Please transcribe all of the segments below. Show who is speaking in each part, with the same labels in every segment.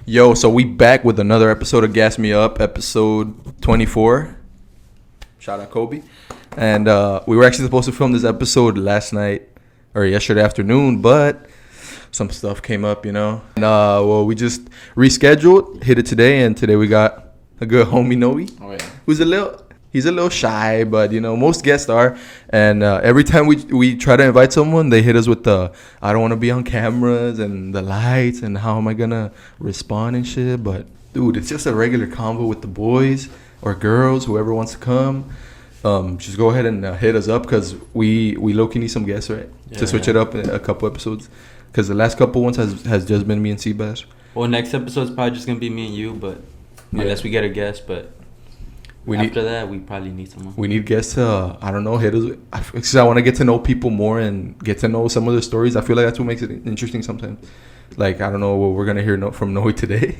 Speaker 1: Yo, so we back with another episode of Gas Me Up, episode 24. Shout out Kobe. And we were actually supposed to film this episode last night or yesterday afternoon, but some stuff came up, you know. And well, we just rescheduled, hit it today, and today we got a good homie Noe.
Speaker 2: Oh yeah.
Speaker 1: He's a little shy, but you know, most guests are. And every time we try to invite someone, they hit us with the I don't want to be on cameras and the lights and how am I gonna respond and shit. But dude, it's just a regular convo with the boys or girls, whoever wants to come. Just go ahead and hit us up because we low-key need some guests, right?
Speaker 2: Yeah.
Speaker 1: To switch it up in a couple episodes. Because the last couple ones has just been me and Sebas.
Speaker 2: Well, next episode's probably just gonna be me and you, but unless we get a guest, but after that, we probably need someone. We
Speaker 1: need guests to, I don't know, hit us. Because I want to get to know people more and get to know some of their stories. I feel like that's what makes it interesting sometimes. Like, I don't know what we're going to hear from Noe today.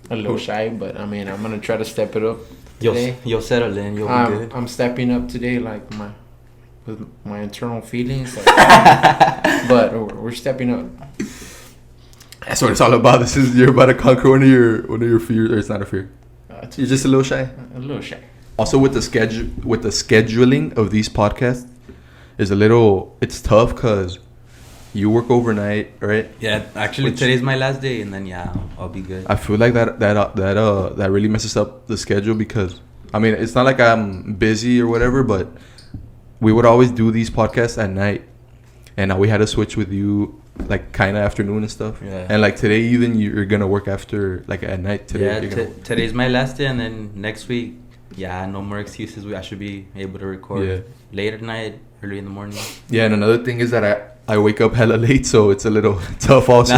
Speaker 3: A little shy, but I mean, I'm going to try to step it up today.
Speaker 2: You'll settle in. You'll be good.
Speaker 3: I'm stepping up today, like, with my internal feelings. Like, but we're stepping up.
Speaker 1: That's what it's all about. You're about to conquer one of your fears. Or it's not a fear. You're just a little shy.
Speaker 3: A little shy.
Speaker 1: Also, with the scheduling of these podcasts, it's tough because you work overnight, right?
Speaker 2: Yeah, actually, today's my last day, and then I'll be good.
Speaker 1: I feel like that really messes up the schedule because I mean it's not like I'm busy or whatever, but we would always do these podcasts at night, and now we had to switch with you. Like kind of afternoon and stuff.
Speaker 2: Yeah.
Speaker 1: And like today even you're gonna work after like at night today.
Speaker 2: Yeah, today's my last day, and then next week, no more excuses. I should be able to record late at night, early in the morning. Yeah,
Speaker 1: and another thing is that I wake up hella late, so it's a little tough also.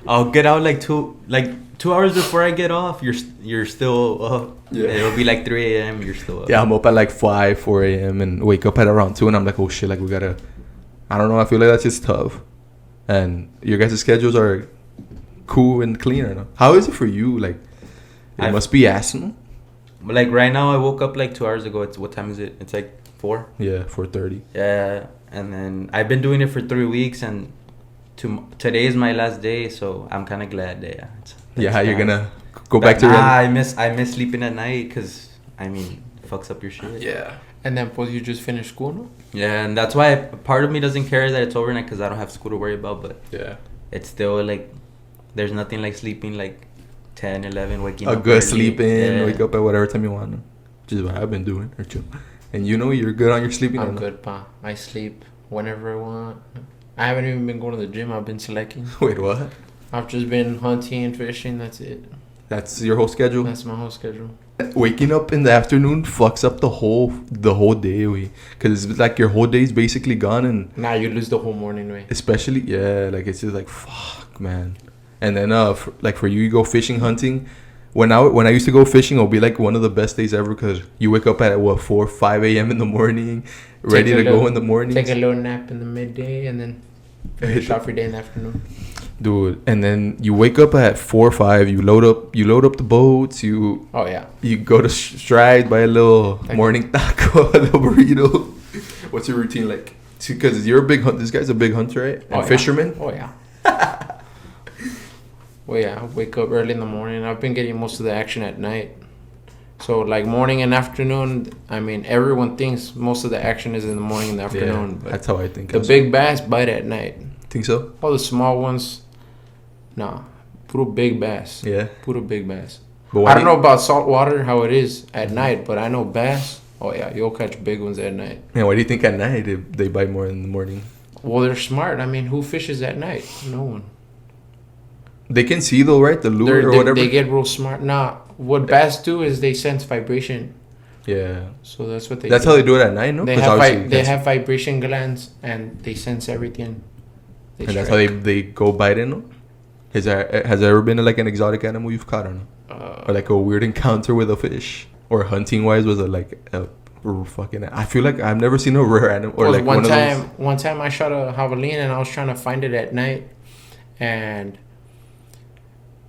Speaker 2: I'll get out like 2 hours before I get off. You're still up. Yeah. It'll be like 3 a.m. You're still up.
Speaker 1: Yeah, I'm up at like 4 a.m. and wake up at around 2, and I'm like, oh shit, like we gotta. I don't know. I feel like that's just tough. And your guys' schedules are cool and clean or no? How is it for you? Like, it must be awesome.
Speaker 2: Like, right now, I woke up like 2 hours ago. What time is it? It's like 4?
Speaker 1: Yeah, 4:30.
Speaker 2: Yeah, and then I've been doing it for 3 weeks, and today is my last day, so I'm kind of glad that,
Speaker 1: you're going to go back to
Speaker 2: I miss sleeping at night because, I mean, it fucks up your shit.
Speaker 1: Yeah.
Speaker 3: And then, you just finished school, no?
Speaker 2: Yeah, and that's why part of me doesn't care that it's overnight because I don't have school to worry about. But it's still like there's nothing like sleeping like 10, 11, waking up.
Speaker 1: A good sleep in, wake up at whatever time you want. Which is what I've been doing. And you know you're good on your sleeping.
Speaker 3: I'm good, pa. I sleep whenever I want. I haven't even been going to the gym. I've been slacking.
Speaker 1: Wait, what?
Speaker 3: I've just been hunting and fishing. That's it.
Speaker 1: That's your whole schedule?
Speaker 3: That's my whole schedule.
Speaker 1: Waking up in the afternoon fucks up the whole day, because it's like your whole day is basically gone, and
Speaker 3: you lose the whole morning, way.
Speaker 1: Especially, like it's just like fuck, man. And then for you go fishing, hunting. When I used to go fishing, it'll be like one of the best days ever because you wake up at 4, 5 a.m. in the morning, ready to go in the morning.
Speaker 3: Take a little nap in the midday, and then finish off your day in the afternoon.
Speaker 1: Dude, and then you wake up at 4 or 5. You load up the boats. You go to Stride, buy a little morning taco, a little burrito. What's your routine like? Because you're a big hunter. This guy's a big hunter, right? And fisherman.
Speaker 3: Oh yeah. Well, yeah. I wake up early in the morning. I've been getting most of the action at night. So like morning and afternoon. I mean, everyone thinks most of the action is in the morning and the afternoon.
Speaker 1: Yeah, that's how I think.
Speaker 3: The big bass bite at night.
Speaker 1: Think so?
Speaker 3: All the small ones. Nah, puro big bass.
Speaker 1: Yeah.
Speaker 3: Puro big bass. I don't know about saltwater, how it is at night, but I know bass. Oh, yeah, you'll catch big ones at night.
Speaker 1: Yeah, why do you think at night they bite more in the morning?
Speaker 3: Well, they're smart. I mean, who fishes at night? No one.
Speaker 1: They can see, though, right? The lure or whatever?
Speaker 3: They get real smart. Nah, what bass do is they sense vibration.
Speaker 1: Yeah.
Speaker 3: So that's what they
Speaker 1: That's
Speaker 3: do.
Speaker 1: how they do it at night, no?
Speaker 3: They have vibration glands, and they sense everything.
Speaker 1: And that's how they go bite in, no? Has there ever been like an exotic animal you've caught or no? Or like a weird encounter with a fish? Or hunting wise was it like a fucking... I feel like I've never seen a rare animal. Or like one
Speaker 3: time I shot a javelin and I was trying to find it at night. And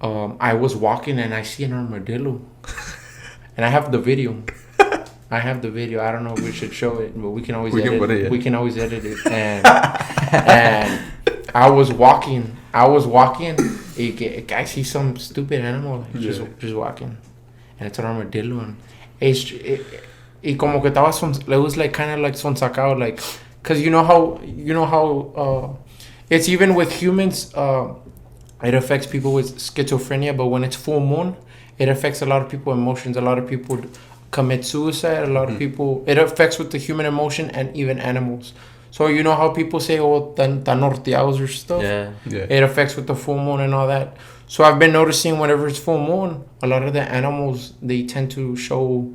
Speaker 3: I was walking and I see an armadillo. And I have the video. I don't know if we should show it, but we can always edit it. We can always edit it. And I was walking I see some stupid animal just walking, and it's an armadillo, and y como que estaba it was like kind of like sonsacado, like, cause you know how it's even with humans, it affects people with schizophrenia, but when it's full moon, it affects a lot of people's emotions. A lot of people commit suicide. A lot of people, it affects with the human emotion and even animals. So you know how people say, oh, tan norteados or stuff?
Speaker 2: Yeah.
Speaker 3: It affects with the full moon and all that. So I've been noticing whenever it's full moon, a lot of the animals, they tend to show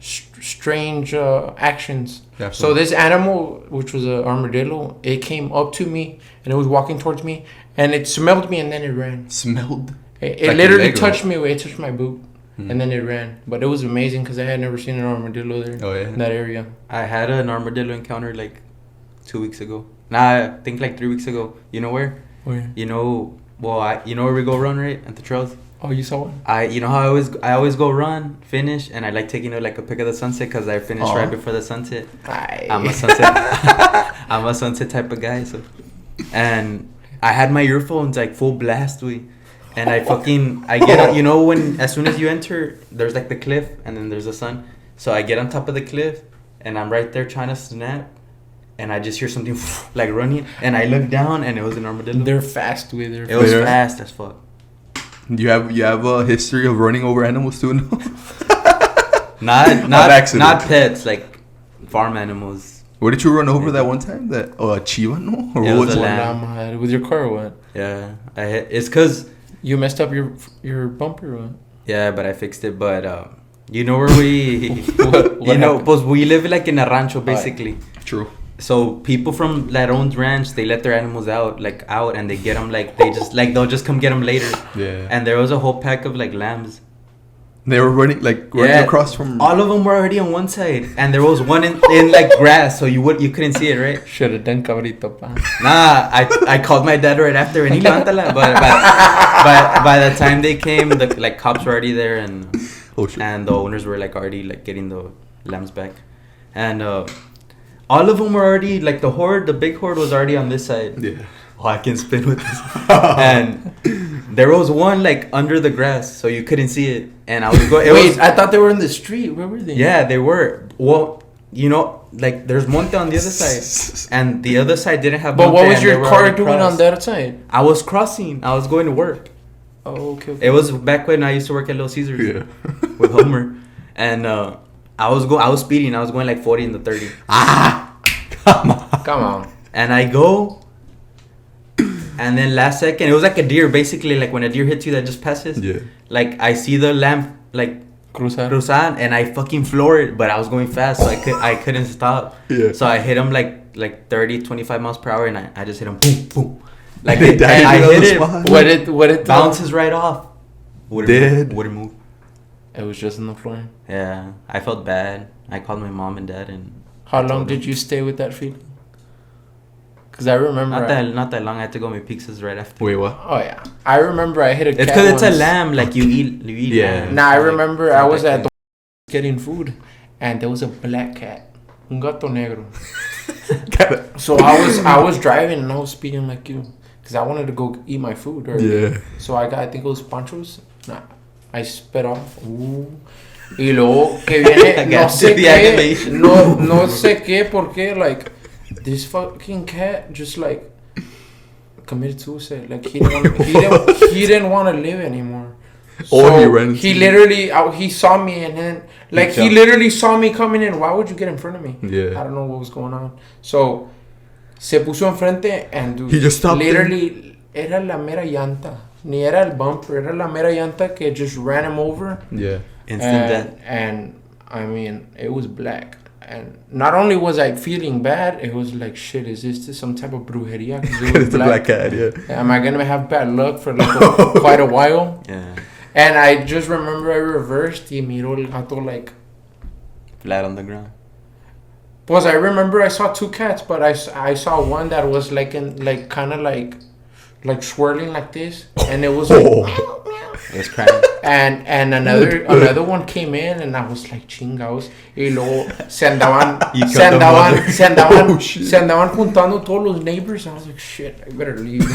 Speaker 3: strange actions. Definitely. So this animal, which was an armadillo, it came up to me and it was walking towards me and it smelled me and then it ran.
Speaker 1: Smelled?
Speaker 3: It like literally touched me. It touched my boot. And then it ran. But it was amazing because I had never seen an armadillo there. Oh, yeah. In that area.
Speaker 2: I had an armadillo encounter like 2 weeks ago. Nah, I think like 3 weeks ago. You know where?
Speaker 3: Where?
Speaker 2: You know, you know where we go run, right? At the trails.
Speaker 3: Oh, you saw one?
Speaker 2: You know how I always go run, finish, and I like taking like a pic of the sunset because I finished right before the sunset. I'm a sunset. I'm a sunset type of guy. So, and I had my earphones like full blast, and I get on, you know, when as soon as you enter, there's like the cliff and then there's the sun. So I get on top of the cliff and I'm right there trying to snap. And I just hear something like running, and I look down, and it was an armadillo.
Speaker 3: They're fast with
Speaker 2: it. It was fast as fuck.
Speaker 1: You have a history of running over animals too, no?
Speaker 2: not pets, like farm animals.
Speaker 1: Where did you run over that one time? That a chiva, no? Or
Speaker 2: it
Speaker 1: what
Speaker 2: was a
Speaker 3: lamb. With your car or what?
Speaker 2: Yeah, it's cause
Speaker 3: you messed up your bumper or what?
Speaker 2: Yeah, but I fixed it. But you know where we, what know, pues we live like in a rancho basically.
Speaker 1: True.
Speaker 2: So people from that owns ranch, they let their animals out, and they get them they'll just come get them later.
Speaker 1: Yeah.
Speaker 2: And there was a whole pack of like lambs.
Speaker 1: They were running across from.
Speaker 2: All of them were already on one side, and there was one in like grass, so you couldn't see it, right?
Speaker 3: Should have done cabrito pa.
Speaker 2: Nah, I called my dad right after, and he levántala. But by the time they came, the like cops were already there, and and the owners were like already like getting the lambs back, and all of them were already like the big horde was already on this side.
Speaker 1: Yeah.
Speaker 2: Oh, I can spin with this. And there was one like under the grass, so you couldn't see it. And I was going.
Speaker 3: I thought they were in the street. Where were they?
Speaker 2: Yeah, they were. Well, you know, like there's monte on the other side, and the other side didn't have.
Speaker 3: But what was your car doing on that side?
Speaker 2: I was crossing. I was going to work.
Speaker 3: Oh, okay.
Speaker 2: It was back when I used to work at Little Caesars with Homer, and I was speeding. I was going like 40 in the 30.
Speaker 3: Come on.
Speaker 2: And I go, and then last second, it was like a deer, basically, like when a deer hits you that just passes.
Speaker 1: Yeah.
Speaker 2: Like I see the lamp like cruzar, and I fucking floor it, but I was going fast, so I couldn't stop.
Speaker 1: Yeah.
Speaker 2: So I hit him like 30, 25 miles per hour, and I just hit him, boom, boom. Like
Speaker 1: I
Speaker 2: hit it.
Speaker 3: What it
Speaker 2: bounces right off. Wouldn't move.
Speaker 3: It was just on the floor.
Speaker 2: Yeah, I felt bad. I called my mom and dad, and
Speaker 3: how long did you stay with that feeling? Because I remember
Speaker 2: not that long. I had to go make pizzas right after.
Speaker 1: Wait, what?
Speaker 3: Oh yeah, I remember I hit a cat.
Speaker 2: It's because it's a lamb. Like you eat.
Speaker 1: Yeah.
Speaker 2: Lamb.
Speaker 3: Nah, I remember I was at the getting food, and there was a black cat, un gato negro. So I was driving and I was speeding like you, because I wanted to go eat my food.
Speaker 1: Yeah.
Speaker 3: So I think it was Pancho's. Nah, I sped off. Y luego que viene, no sé qué, porque like this fucking cat just like committed suicide. Like he didn't want to live anymore. So he literally he saw me, and then like he literally saw me coming in. Why would you get in front of me?
Speaker 1: Yeah.
Speaker 3: I don't know what was going on. So se puso enfrente, and dude,
Speaker 1: he just stopped.
Speaker 3: Literally, era la mera llanta. Ni era el bumper, era la mera llanta que just ran him over.
Speaker 1: Yeah.
Speaker 2: Instant death.
Speaker 3: And I mean, it was black. And not only was I feeling bad, it was like, shit, is this some type of brujeria?
Speaker 1: It's a black cat, yeah.
Speaker 3: Am I going to have bad luck for like quite a while?
Speaker 2: Yeah.
Speaker 3: And I just remember I reversed y miro el gato like...
Speaker 2: flat on the ground.
Speaker 3: Because I remember I saw two cats, but I saw one that was like kind of like swirling like this. And it was like...
Speaker 2: It was crying.
Speaker 3: And another one came in, and I was like, chingados. Y luego se andaban juntando todos los neighbors. I was like, shit, I better leave.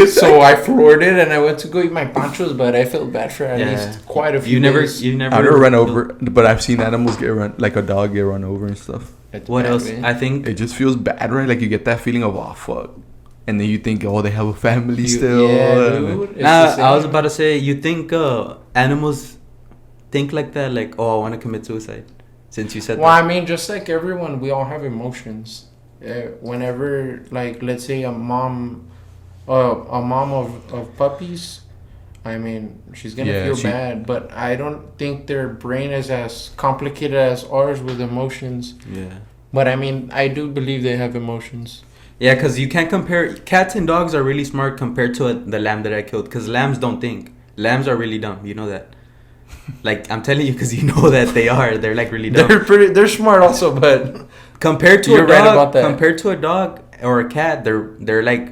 Speaker 3: So I floored it and I went to go eat my panchos, but I felt bad for at least quite a few days.
Speaker 2: You never.
Speaker 1: I never run over, but I've seen animals get run, like a dog get run over and stuff.
Speaker 2: What else? I think
Speaker 1: it just feels bad, right? Like you get that feeling of, oh fuck, and then you think, oh, they have a family still.
Speaker 3: Yeah, dude.
Speaker 2: I was about to say, you think animals think like that? Like, oh, I want to commit suicide. Since you said
Speaker 3: well,
Speaker 2: that.
Speaker 3: I mean, just like everyone, we all have emotions. Whenever, like, let's say a mom of puppies, I mean, she's gonna feel bad, but I don't think their brain is as complicated as ours with emotions.
Speaker 2: Yeah.
Speaker 3: But I mean, I do believe they have emotions.
Speaker 2: Yeah, because you can't compare. Cats and dogs are really smart compared to the lamb that I killed. Because lambs don't think. Lambs are really dumb. You know that. Like, I'm telling you because you know that they are. They're like really dumb.
Speaker 3: They're smart also, but
Speaker 2: compared to
Speaker 3: you're
Speaker 2: a dog,
Speaker 3: right about that.
Speaker 2: compared to a dog or a cat, they're like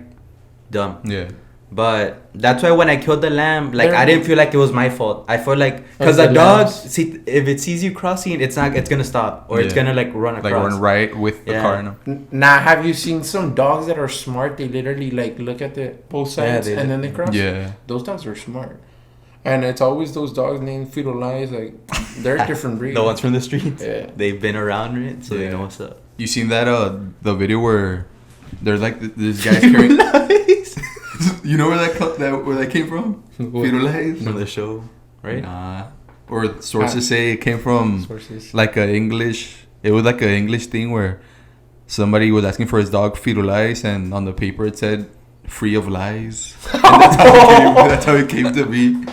Speaker 2: dumb.
Speaker 1: Yeah.
Speaker 2: But that's why when I killed the lamb, like I didn't feel like it was my fault. I felt like because
Speaker 3: the
Speaker 2: a dog,
Speaker 3: lambs.
Speaker 2: if it sees you crossing, it's gonna stop or it's gonna like run across.
Speaker 1: Like run right with the car. No?
Speaker 3: Now, have you seen some dogs that are smart? They literally like look at the both sides and then they cross.
Speaker 1: Yeah.
Speaker 3: Those dogs are smart. And it's always those dogs named Firulais, like they're a different breed.
Speaker 2: The ones from the streets.
Speaker 3: Yeah.
Speaker 2: They've been around it, so they know what's up.
Speaker 1: You seen that the video where there's like this guy's carrying. You know where that came from? Firulais?
Speaker 2: From the show, right?
Speaker 1: Nah. Or sources say it came from like a English. It was like an English thing where somebody was asking for his dog Firulais, and on the paper it said "free of lies." And that's how it came to be.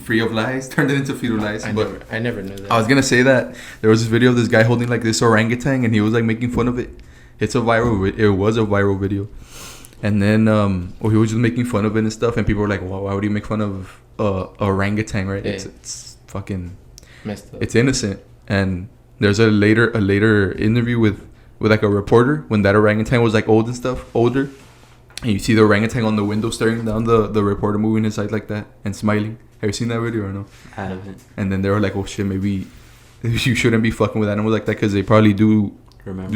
Speaker 1: Free of lies turned it into Firulais.
Speaker 3: I never knew that.
Speaker 1: I was gonna say that there was this video of this guy holding like this orangutan, and he was like making fun of it. It was a viral video. And then, he was just making fun of it and stuff, and people were like, well, "Why would you make fun of a orangutan?" Right? Yeah. It's fucking
Speaker 3: messed up.
Speaker 1: It's innocent. And there's a later interview with like a reporter when that orangutan was like older, and you see the orangutan on the window staring down the reporter moving his head like that and smiling. Have you seen that video or no?
Speaker 2: I haven't.
Speaker 1: And then they were like, "Oh shit, maybe you shouldn't be fucking with animals like that because they probably do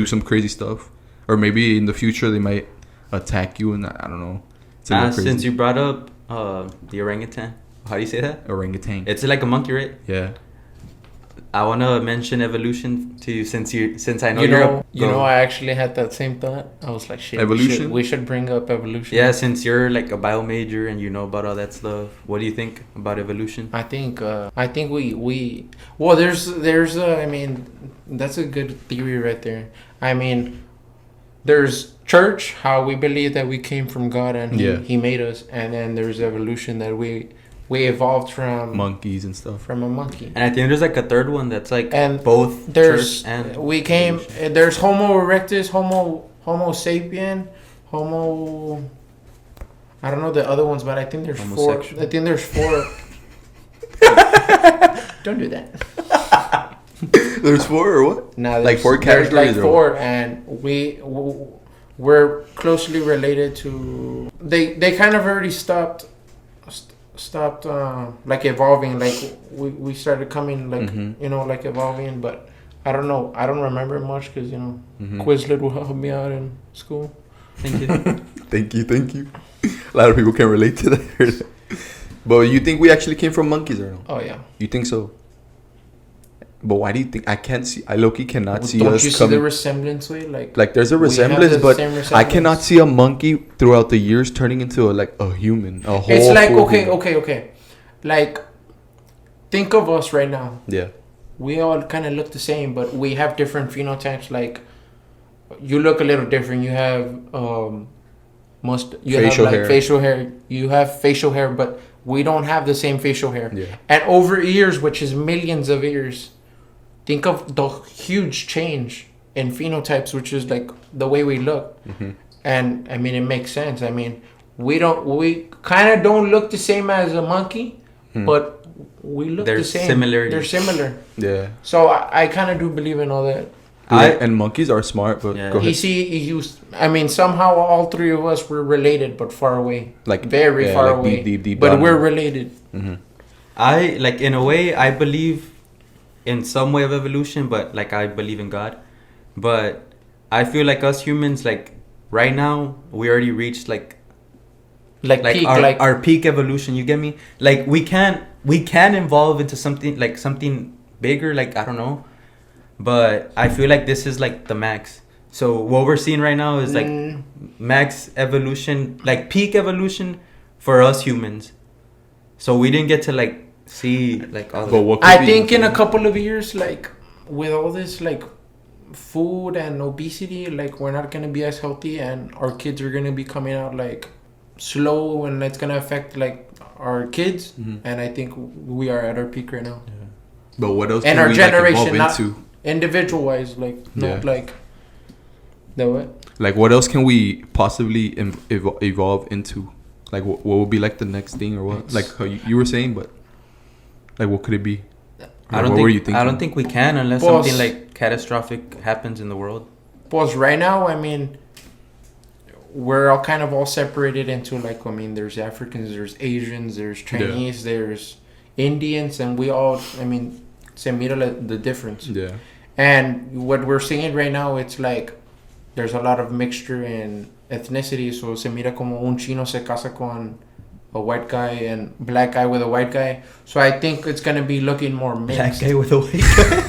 Speaker 1: some crazy stuff, or maybe in the future they might." Attack you, and I don't know.
Speaker 2: Since you brought up the orangutan, how do you say that?
Speaker 1: Orangutan.
Speaker 2: It's like a monkey, right?
Speaker 1: Yeah.
Speaker 2: I want to mention evolution to you since I know
Speaker 3: you know I actually had that same thought. I was like, shit,
Speaker 1: evolution.
Speaker 3: We should bring up evolution.
Speaker 2: Yeah, since you're like a bio major and you know about all that stuff, what do you think about evolution?
Speaker 3: I think we well, there's I mean, that's a good theory right there. I mean, there's church, how we believe that we came from God and he made us, and then there's evolution that we evolved from
Speaker 1: monkeys and stuff,
Speaker 3: from a monkey.
Speaker 2: And I think there's like a third one that's like
Speaker 3: and
Speaker 2: both
Speaker 3: there's
Speaker 2: church and
Speaker 3: we came evolution. There's Homo erectus, Homo sapien, Homo, I don't know the other ones, but I think there's four. I think there's four. Don't do that.
Speaker 1: There's four or what?
Speaker 3: No,
Speaker 1: like four categories.
Speaker 3: There's like four, and we're closely related to. They kind of already stopped like evolving. Like we started coming like like evolving, but I don't know. I don't remember much because Quizlet will help me out in school.
Speaker 2: Thank you.
Speaker 1: Thank you. A lot of people can relate to that. But you think we actually came from monkeys or no?
Speaker 3: Oh yeah.
Speaker 1: You think so? But why do you think I can't see? I low-key cannot see
Speaker 3: don't
Speaker 1: us.
Speaker 3: Don't you see the resemblance way? Like
Speaker 1: there's a resemblance, but I cannot see a monkey throughout the years turning into a human. A whole.
Speaker 3: It's like okay. Like, think of us right now.
Speaker 1: Yeah.
Speaker 3: We all kind of look the same, but we have different phenotypes. Like, you look a little different. You have facial hair. You have facial hair, but we don't have the same facial hair.
Speaker 1: Yeah.
Speaker 3: And over years, which is millions of years, think of the huge change in phenotypes, which is like the way we look.
Speaker 1: Mm-hmm.
Speaker 3: And I mean, it makes sense. I mean, we kind of don't look the same as a monkey, but we look the same. They're similar.
Speaker 1: Yeah.
Speaker 3: So I kind of do believe in all that.
Speaker 1: And monkeys are smart, but go ahead.
Speaker 3: Somehow all three of us were related, but far away.
Speaker 1: Like
Speaker 3: very far away.
Speaker 1: Deep
Speaker 3: but we're related.
Speaker 1: Mm-hmm.
Speaker 2: In a way, I believe in some way of evolution, but like I believe in God. But I feel like us humans, like right now, we already reached like
Speaker 3: Like peak, like
Speaker 2: our peak evolution. You get me? Like we can evolve into something bigger. Like I don't know, but I feel like this is like the max. So what we're seeing right now is like max evolution, like peak evolution for us humans. So we didn't get to like see like all.
Speaker 1: But what
Speaker 3: I think in a couple of years, like with all this like food and obesity, like we're not gonna be as healthy, and our kids are gonna be coming out like slow, and it's gonna affect like our kids. And I think we are at our peak right now.
Speaker 1: Yeah. But what else?
Speaker 3: And
Speaker 1: can
Speaker 3: our
Speaker 1: we,
Speaker 3: generation,
Speaker 1: like,
Speaker 3: not
Speaker 1: into?
Speaker 3: Individual wise, like not like the what?
Speaker 1: Like what else can we possibly evolve into? Like what would be like the next thing or what? Like how you were saying, but like what could it be?
Speaker 2: I don't think we can unless something like catastrophic happens in the world.
Speaker 3: Because right now, I mean, we're all kind of all separated into like, I mean, there's Africans, there's Asians, there's Chinese, there's Indians, and we all, I mean, se mira the difference.
Speaker 1: Yeah.
Speaker 3: And what we're seeing right now, it's like there's a lot of mixture in ethnicity. So se mira como un chino se casa con a white guy and black guy with a white guy. So I think it's gonna be looking more mixed.
Speaker 2: Black guy with a white guy.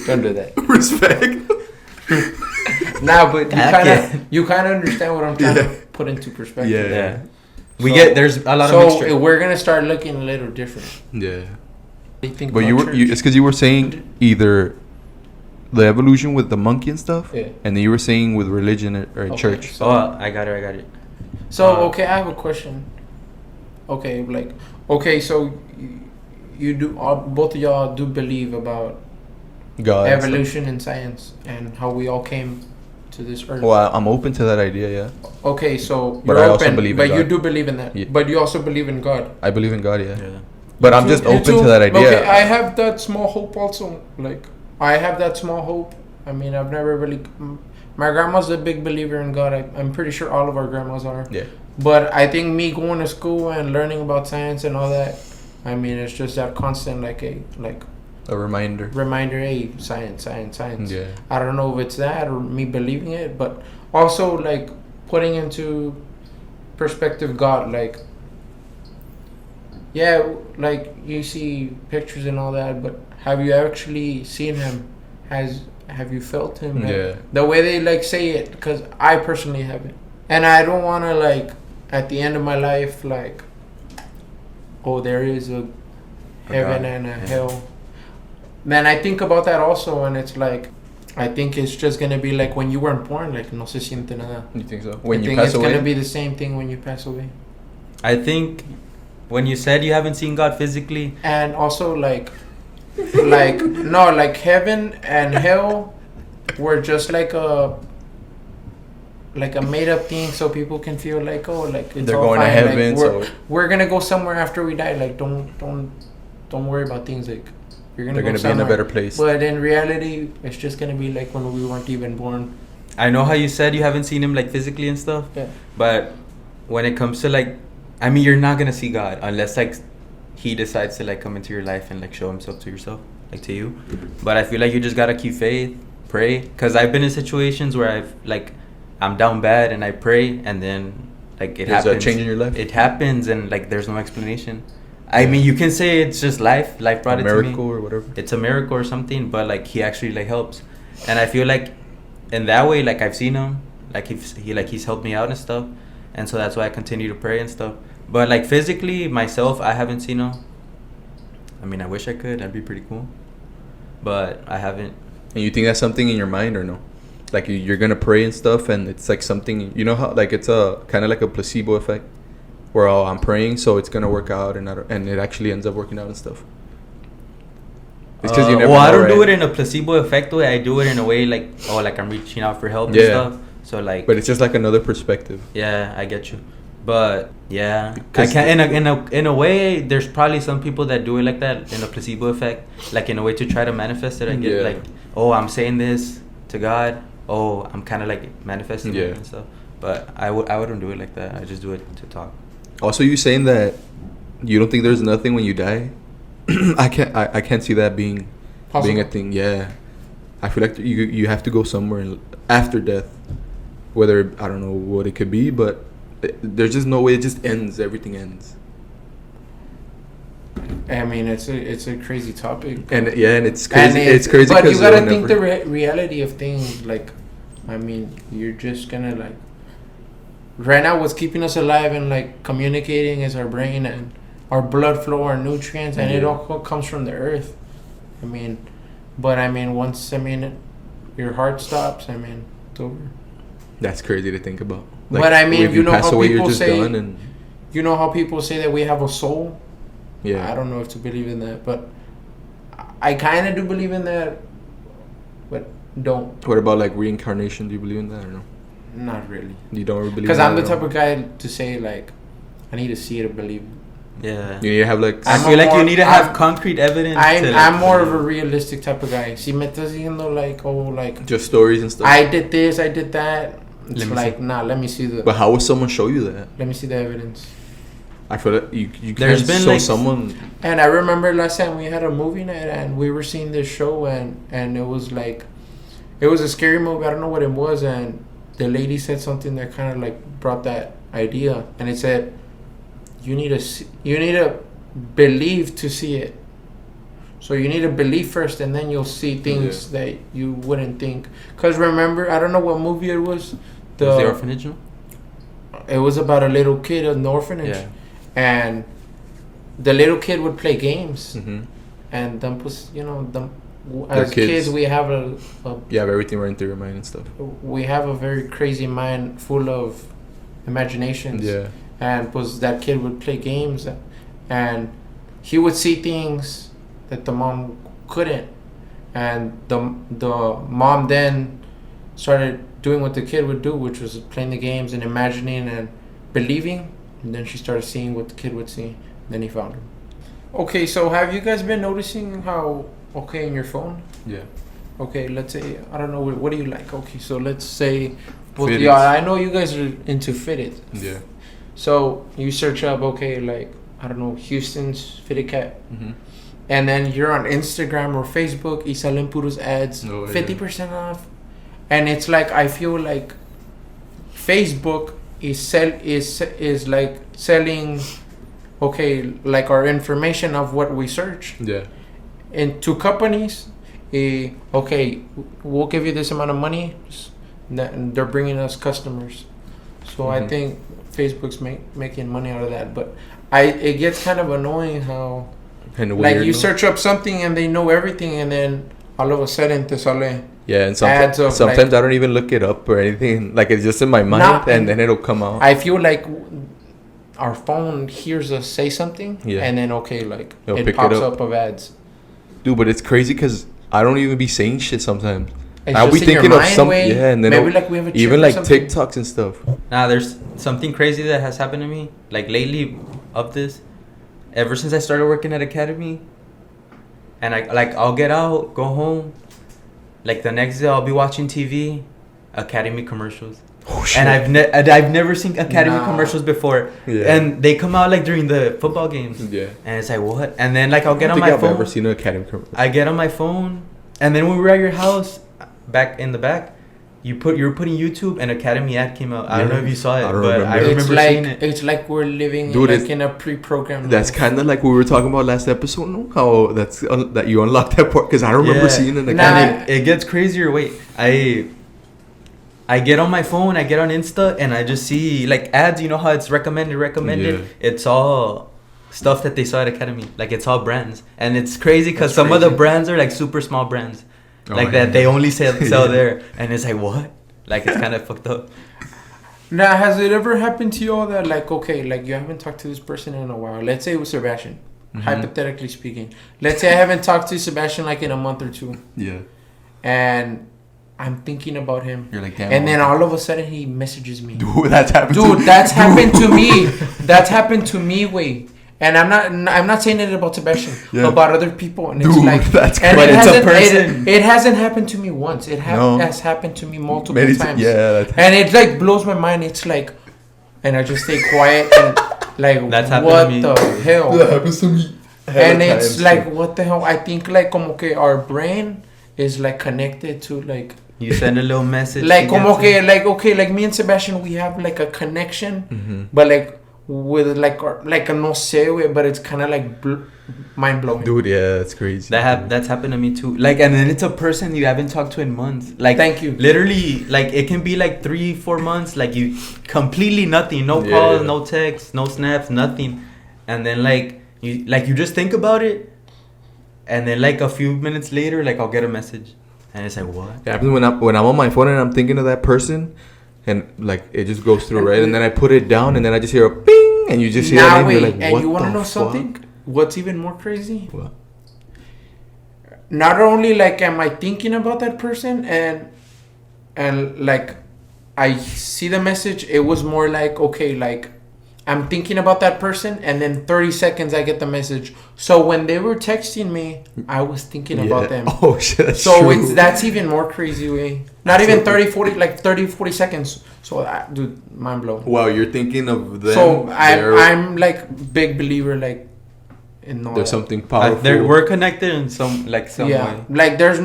Speaker 3: Don't do that.
Speaker 1: Respect.
Speaker 3: Nah, but you kind of understand what I'm trying to put into perspective.
Speaker 1: Yeah.
Speaker 2: There's a lot of mixture.
Speaker 3: So we're gonna start looking a little different.
Speaker 1: Yeah.
Speaker 3: I think.
Speaker 1: But it's because you were saying either the evolution with the monkey and stuff, and then you were saying with religion or church.
Speaker 2: So I got it.
Speaker 3: So okay, I have a question. Okay, so you do both of y'all do believe about
Speaker 1: God,
Speaker 3: evolution and science and how we all came to this earth?
Speaker 1: Well, I'm open to that idea, yeah.
Speaker 3: Okay, so
Speaker 1: but
Speaker 3: you're
Speaker 1: I also
Speaker 3: open,
Speaker 1: believe in
Speaker 3: but
Speaker 1: God.
Speaker 3: you do believe in that.
Speaker 1: Yeah.
Speaker 3: But you also believe in God.
Speaker 1: I believe in God, yeah. But I'm just open
Speaker 3: to
Speaker 1: that idea.
Speaker 3: Okay, I have that small hope also. Like I have that small hope. I mean, I've never really. My grandma's a big believer in God. I'm pretty sure all of our grandmas are.
Speaker 1: Yeah.
Speaker 3: But I think me going to school and learning about science and all that, I mean, it's just that constant
Speaker 1: a reminder.
Speaker 3: Hey, science.
Speaker 1: Yeah.
Speaker 3: I don't know if it's that or me believing it, but also like putting into perspective God, like, yeah, like you see pictures and all that, but have you actually seen him? Have you felt him?
Speaker 1: Yeah.
Speaker 3: The way they like say it, because I personally haven't, and I don't want to like at the end of my life like, oh, there is a heaven and a hell. Then I think about that also, and it's like, I think it's just gonna be like when you weren't born, like no se siente nada.
Speaker 1: You think so? When
Speaker 3: I
Speaker 1: you
Speaker 3: think
Speaker 1: pass
Speaker 3: it's
Speaker 1: away?
Speaker 3: gonna be the same thing when you pass away.
Speaker 2: I think when you said you haven't seen God physically,
Speaker 3: and also like no, like heaven and hell were just like a made up thing, so people can feel like, oh, like it's
Speaker 1: they're
Speaker 3: all
Speaker 1: going
Speaker 3: fine.
Speaker 1: to heaven,
Speaker 3: like, we're gonna go somewhere after we die. Like don't worry about things, like you're gonna
Speaker 1: they're
Speaker 3: go
Speaker 1: gonna be in a better place.
Speaker 3: But in reality, it's just gonna be like when we weren't even born.
Speaker 2: I know how you said you haven't seen him like physically and stuff.
Speaker 3: Yeah.
Speaker 2: But when it comes to like, I mean, you're not gonna see God unless like he decides to like come into your life and like show himself to yourself, like to you. But I feel like you just gotta keep faith, pray. Cause I've been in situations where I'm down bad and I pray, and then like it happens.
Speaker 1: There's a change in your life?
Speaker 2: It happens, and like there's no explanation. I mean, you can say it's just life brought it to me.
Speaker 1: A miracle or whatever.
Speaker 2: It's a miracle or something, but like he actually like helps. And I feel like in that way, like I've seen him, like he's helped me out and stuff. And so that's why I continue to pray and stuff. But like physically myself, I haven't seen him. I mean, I wish I could. That'd be pretty cool. But I haven't.
Speaker 1: And you think that's something in your mind or no? Like you're gonna pray and stuff, and it's like something, you know how like it's a kind of like a placebo effect, where I'm praying, so it's gonna work out, and it actually ends up working out and stuff. It's because you never.
Speaker 2: Well, I don't do it in a placebo effect way. I do it in a way like, oh, like I'm reaching out for help and stuff. So like.
Speaker 1: But it's just like another perspective.
Speaker 2: Yeah, I get you. But yeah, I can't. In a way, there's probably some people that do it like that in a placebo effect, like in a way to try to manifest it. I get like, oh, I'm saying this to God. Oh, I'm kind of like manifesting it and stuff. But I wouldn't do it like that. I just do it to talk.
Speaker 1: Also, you saying that you don't think there's nothing when you die? I can't see that being a thing. Yeah, I feel like you have to go somewhere after death whether I don't know what it could be, but there's just no way. It just ends. Everything ends.
Speaker 3: I mean, it's a crazy topic.
Speaker 1: And it's crazy. It's crazy.
Speaker 3: But you gotta think the reality of things. Like, I mean, you're just gonna like. Right now, what's keeping us alive and like communicating is our brain and our blood flow, our nutrients, and it all comes from the earth. I mean, but I mean, once your heart stops, I mean, it's over.
Speaker 1: That's crazy to think about. Like,
Speaker 3: but I mean, you know how
Speaker 1: away,
Speaker 3: people say.
Speaker 1: and
Speaker 3: you know how people say that we have a soul.
Speaker 1: Yeah.
Speaker 3: I don't know if to believe in that, but I kind of do believe in that, but don't.
Speaker 1: What about like reincarnation? Do you believe in that or no?
Speaker 3: Not really.
Speaker 1: You don't really believe in
Speaker 3: that? Because I'm the type
Speaker 1: all?
Speaker 3: of guy to say like, I need to see it to believe.
Speaker 2: Yeah.
Speaker 1: You need to have like.
Speaker 2: I feel like you need to have concrete evidence.
Speaker 3: I'm more of a realistic type of guy. Si me estás diciendo like, oh, like.
Speaker 1: Just stories and stuff.
Speaker 3: I did this, I did that. It's like, nah, let me see the.
Speaker 1: But how would someone show you that?
Speaker 3: Let me see the evidence.
Speaker 1: I feel like you
Speaker 2: There's
Speaker 1: can't
Speaker 2: been
Speaker 1: show
Speaker 2: like
Speaker 1: someone.
Speaker 3: And I remember last time we had a movie night and we were seeing this show and it was like, it was a scary movie. I don't know what it was, and the lady said something that kind of like brought that idea, and it said, you need to believe to see it. So you need to believe first, and then you'll see things that you wouldn't think. Cause remember, I don't know what movie it was.
Speaker 2: The orphanage. No?
Speaker 3: It was about a little kid in the orphanage.
Speaker 2: Yeah.
Speaker 3: And the little kid would play games, and then, as kids we have
Speaker 1: you have everything running through your mind and stuff.
Speaker 3: We have a very crazy mind full of imaginations. Yeah. And that kid would play games, and he would see things that the mom couldn't, and the mom then started doing what the kid would do, which was playing the games and imagining and believing. And then she started seeing what the kid would see. Then he found him. Okay, so have you guys been noticing how, in your phone?
Speaker 1: Yeah.
Speaker 3: Okay, let's say, I don't know, what do you like? Okay, so let's say,
Speaker 1: Fitteds.
Speaker 3: I know you guys are into fitted.
Speaker 1: Yeah.
Speaker 3: So you search up, I don't know, Houston's fitted cat. And then you're on Instagram or Facebook, y salen puros ads, 50% off. And it's like, I feel like Facebook is like selling like our information of what we search and to companies. We'll give you this amount of money, and they're bringing us customers. So I think Facebook's making money out of that, but it gets kind of annoying how like you search up something and they know everything, and then all of a sudden te sale.
Speaker 1: Yeah, and sometimes I don't even look it up or anything. Like, it's just in my mind, and then it'll come out.
Speaker 3: I feel like our phone hears us say something, and then it pops up of ads.
Speaker 1: Dude, but it's crazy because I don't even be saying shit sometimes.
Speaker 3: I'll be thinking of something,
Speaker 1: and then
Speaker 3: maybe like we have a
Speaker 1: even like TikToks and stuff.
Speaker 2: Nah, there's something crazy that has happened to me, like lately, of this. Ever since I started working at Academy, and I'll get out, go home. Like the next day, I'll be watching TV, Academy commercials. Oh, shit. And I've never seen Academy commercials before. Yeah. And they come out like during the football games. Yeah. And it's like, what? And then I'll get on my phone.
Speaker 1: I've never seen an Academy commercial.
Speaker 2: I get on my phone, and then when we were at your house, back in the back, you were putting YouTube, and Academy ad came out. I don't know if you saw it, I remember seeing it.
Speaker 3: It's like we're living in a pre-programmed.
Speaker 1: That's kind of like we were talking about last episode, no? How that you unlocked that part, because I remember seeing it.
Speaker 2: And it gets crazier. Wait, I get on my phone, I get on Insta, and I just see like ads. You know how it's recommended. Yeah. It's all stuff that they saw at Academy. Like, it's all brands, and it's crazy because some of the brands are like super small brands. That they only sell there, and it's like, what? Like, it's kind of fucked up.
Speaker 3: Now, has it ever happened to you all that you haven't talked to this person in a while? Let's say it was Sebastian, hypothetically speaking. Let's say I haven't talked to Sebastian like in a month or two. Yeah. And I'm thinking about him. You're like, damn. And then all of a sudden he messages me.
Speaker 1: Dude, that's happened.
Speaker 3: Happened to me. That's happened to me. Wait. And I'm not saying it about Sebastian, about other people. And it's like,
Speaker 1: that's
Speaker 3: and it's a person. It hasn't happened to me once. It has happened to me multiple times. Yeah. And it like blows my mind. It's like, and I just stay quiet and like,
Speaker 2: that's
Speaker 3: what the hell?
Speaker 1: That happens to me.
Speaker 3: And it's like, what the hell? I think like como que our brain is like connected to like
Speaker 2: You send a little message.
Speaker 3: Like, like me and Sebastian, we have like a connection, but like with like a no say way, but it's kind of like mind blowing.
Speaker 1: Dude, yeah, that's crazy.
Speaker 2: That's happened to me too. Like, and then it's a person you haven't talked to in months. Like,
Speaker 3: thank you.
Speaker 2: Literally, like it can be like 3-4 months. Like you completely nothing, no calls, no texts, no snaps, nothing, and then like you just think about it, and then like a few minutes later, like I'll get a message. And it's like, what?
Speaker 1: It happens when I'm on my phone and I'm thinking of that person, and like it just goes through, right? And then I put it down, and then I just hear a ping, and you just hear that name. You're like,
Speaker 3: and
Speaker 1: what
Speaker 3: you want to know
Speaker 1: fuck?
Speaker 3: something? What's even more crazy?
Speaker 1: What?
Speaker 3: Not only like am I thinking about that person, and like I see the message, it was more like, okay, like I'm thinking about that person, and then 30 seconds I get the message. So when they were texting me, I was thinking about them.
Speaker 1: Oh shit, that's
Speaker 3: so
Speaker 1: true.
Speaker 3: that's even more crazy way. Not even 40 seconds. So dude, mind blown.
Speaker 1: Wow, you're thinking of them.
Speaker 3: So I'm like big believer like in all
Speaker 1: there's
Speaker 3: that.
Speaker 1: something powerful.
Speaker 2: We're connected in some way.
Speaker 3: Like there's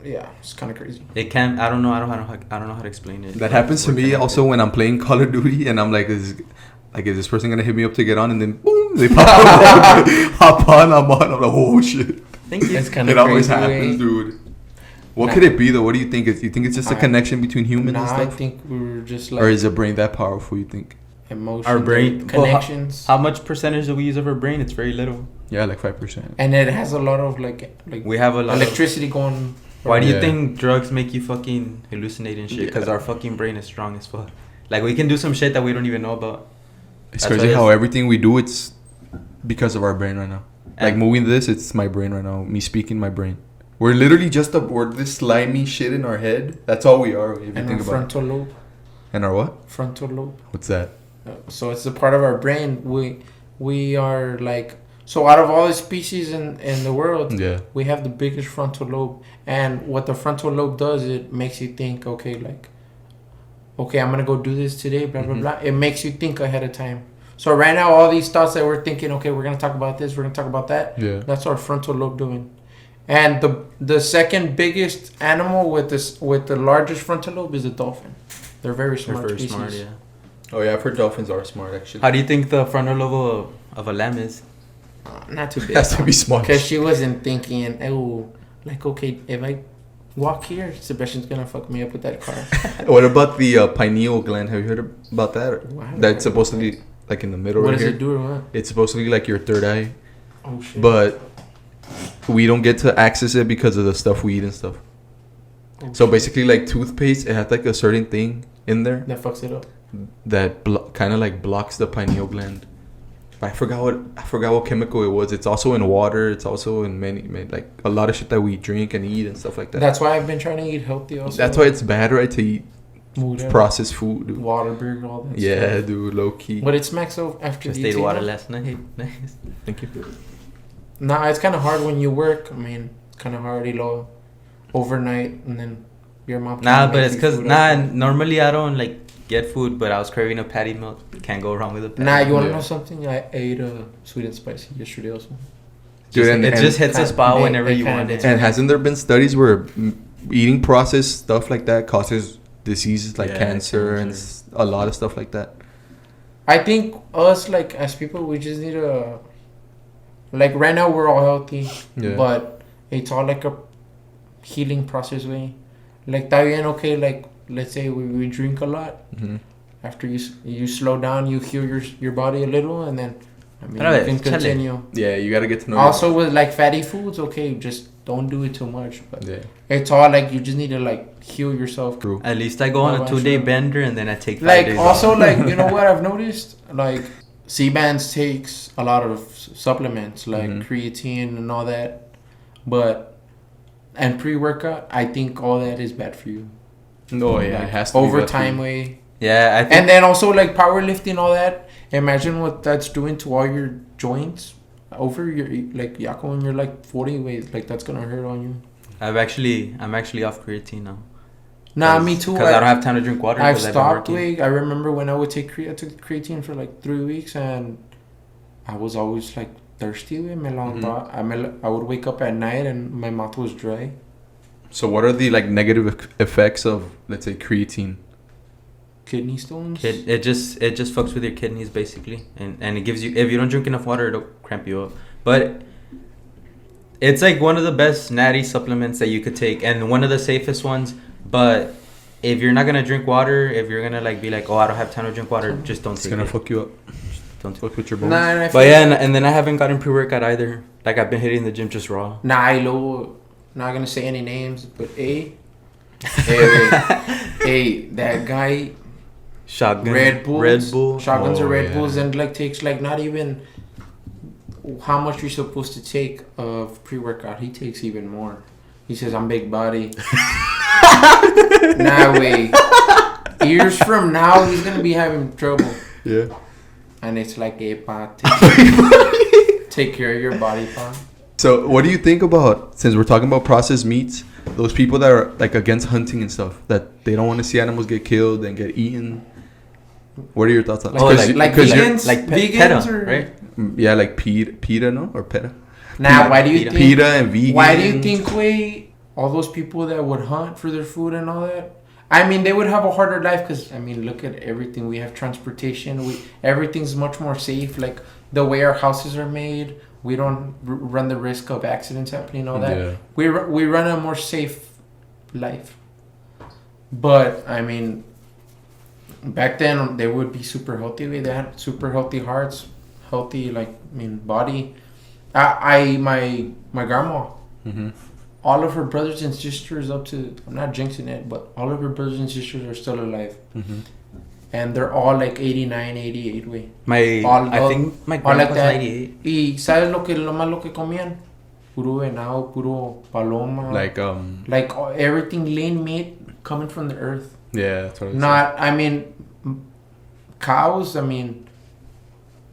Speaker 3: it's kind of crazy.
Speaker 2: It can't. I don't know. I don't know how to explain it.
Speaker 1: That happens to me also when I'm playing Call of Duty, and I'm like, is this person gonna hit me up to get on? And then boom, they pop up, hop on, I'm on. I'm like, oh shit.
Speaker 2: Thank you.
Speaker 3: It's kind of
Speaker 1: It always happens, dude. What could it be though? What do you think? You think it's just a connection between humans and stuff?
Speaker 3: I think we're just like.
Speaker 1: Or is the brain that powerful? You think?
Speaker 3: Emotions.
Speaker 2: Our brain
Speaker 3: connections.
Speaker 2: How much percentage do we use of our brain? It's very little.
Speaker 1: Yeah, like 5%.
Speaker 3: And it has a lot of like
Speaker 2: we have a lot
Speaker 3: electricity going.
Speaker 2: Why do you think drugs make you fucking hallucinate and shit? Because our fucking brain is strong as fuck. Like we can do some shit that we don't even know about.
Speaker 1: It's crazy how everything we do, it's because of our brain right now. Like moving this, it's my brain right now. Me speaking, my brain. We're literally just we're this slimy shit in our head. That's all we are. If you
Speaker 3: and
Speaker 1: think
Speaker 3: our
Speaker 1: about
Speaker 3: frontal lobe.
Speaker 1: And our what?
Speaker 3: Frontal lobe.
Speaker 1: What's that?
Speaker 3: So it's a part of our brain. We are like, so out of all the species in the world, we have the biggest frontal lobe. And what the frontal lobe does, it makes you think, okay, I'm gonna go do this today, blah blah blah. It makes you think ahead of time. So right now, all these thoughts that we're thinking, okay, we're gonna talk about this, we're gonna talk about that.
Speaker 1: Yeah.
Speaker 3: That's our frontal lobe doing. And the second biggest animal with the largest frontal lobe is the dolphin. They're very smart.
Speaker 2: They're very smart, yeah.
Speaker 1: Oh yeah, I've heard dolphins are smart actually.
Speaker 2: How do you think the frontal lobe of a lamb is?
Speaker 3: Not too big.
Speaker 1: It has to be smart.
Speaker 3: Because she wasn't thinking, okay, if I walk here, Sebastian's gonna fuck me up with that car.
Speaker 1: What about the pineal gland? Have you heard about that? That's supposed to be like in the middle.
Speaker 3: What does it do or what?
Speaker 1: It's supposed to be like your third eye.
Speaker 3: Oh shit. But
Speaker 1: we don't get to access it because of the stuff we eat and stuff. So basically, like toothpaste, it has like a certain thing in there
Speaker 3: that fucks it up.
Speaker 1: That kind of like blocks the pineal gland. I forgot what chemical it was. It's also in water. It's also in many like a lot of shit that we drink and eat and stuff like that.
Speaker 3: That's why I've been trying to eat healthy also.
Speaker 1: That's why it's bad, right, to eat processed food, dude.
Speaker 3: Waterburger, all that
Speaker 1: yeah,
Speaker 3: stuff.
Speaker 1: Dude, low key.
Speaker 3: But it smacks so after
Speaker 2: just ate water last night. Nice.
Speaker 1: Thank you.
Speaker 3: Nah, it's kind of hard when you work. I mean, it's kind of hard, overnight, and then your mom.
Speaker 2: Nah, but it's because normally I don't like get food, but I was craving a patty melt. Can't go wrong with a patty.
Speaker 3: Nah, you want to know something? I ate a sweet and spicy yesterday also.
Speaker 1: Dude,
Speaker 2: it just hits a spot whenever you want it.
Speaker 1: And hasn't there been studies where eating processed stuff like that causes diseases like cancer and a lot of stuff like that?
Speaker 3: I think us, like, as people, we just need to... Like, right now, we're all healthy. Yeah. But it's all, like, a healing process way. Like, está bien, okay, like, let's say we drink a lot. Mm-hmm. After you slow down, you heal your body a little, and then, I mean, you can continue.
Speaker 1: Yeah, you got to get to know
Speaker 3: also, with, like, fatty foods, okay, just don't do it too much. But it's all, like, you just need to, like, heal yourself.
Speaker 2: True. At least I go on a 2-day bender, and then I take 5
Speaker 3: days
Speaker 2: off.
Speaker 3: Like, also, like, you know what I've noticed? Like, C-Bands takes a lot of supplements, like creatine and all that. And pre-workout, I think all that is bad for you.
Speaker 1: No, yeah,
Speaker 3: like,
Speaker 1: it has to
Speaker 3: over
Speaker 1: be
Speaker 3: time way.
Speaker 2: Yeah, I think.
Speaker 3: And then also like powerlifting, all that. Imagine what that's doing to all your joints. Over your like Yako, when you're like 40 weight, like that's gonna hurt on you.
Speaker 2: I'm actually off creatine now.
Speaker 3: Nah, me too.
Speaker 2: Because I don't have time to drink water.
Speaker 3: I've stopped. Like, I remember when I would I took creatine for like 3 weeks, and I was always like thirsty. I would wake up at night and my mouth was dry.
Speaker 1: So what are the like negative effects of, let's say, creatine?
Speaker 3: Kidney stones.
Speaker 2: It just fucks with your kidneys basically, and it gives you, if you don't drink enough water, it'll cramp you up. But it's like one of the best natty supplements that you could take, and one of the safest ones. But if you're not gonna drink water, if you're gonna like be like, oh, I don't have time to drink water, just don't take it.
Speaker 1: It's gonna fuck you up.
Speaker 2: Don't
Speaker 1: fuck with your bones.
Speaker 2: But yeah, and then I haven't gotten pre-workout either. Like I've been hitting the gym just raw.
Speaker 3: Not gonna say any names, but hey, that guy.
Speaker 2: Shotgun.
Speaker 3: Red Bull. Shotguns or Red
Speaker 1: yeah.
Speaker 3: Bulls, and like takes like not even how much you're supposed to take of pre-workout. He takes even more. He says, I'm big body. Nah, wait. Years from now, he's gonna be having trouble.
Speaker 1: Yeah.
Speaker 3: And it's like, hey, pa, take care of your body, pa.
Speaker 1: So what do you think about, since we're talking about processed meats, those people that are like against hunting and stuff, that they don't want to see animals get killed and get eaten? What are your thoughts on that?
Speaker 3: Like vegans? Like vegans?
Speaker 2: PETA, right?
Speaker 1: Yeah, like PETA, no? Or PETA?
Speaker 3: Now, why do you think...
Speaker 1: PETA and vegan.
Speaker 3: Why do you think, all those people that would hunt for their food and all that, I mean, they would have a harder life because, I mean, look at everything. We have transportation. Everything's much more safe. Like, the way our houses are made, we don't run the risk of accidents happening, all that.
Speaker 1: Yeah.
Speaker 3: We run a more safe life. But, I mean, back then, they would be super healthy. They had super healthy hearts, healthy, like, I mean, body. My grandma... Mm-hmm. All of her brothers and sisters I'm not jinxing it, but all of her brothers and sisters are still alive. Mm-hmm. And they're all like 89, 88, way.
Speaker 2: I think my grandpa was 98.
Speaker 3: Y ¿sabes lo más que comían? Puro venado, puro paloma.
Speaker 1: Like
Speaker 3: everything lean meat coming from the earth.
Speaker 1: Yeah, that's what I was
Speaker 3: saying. I mean, cows, I mean,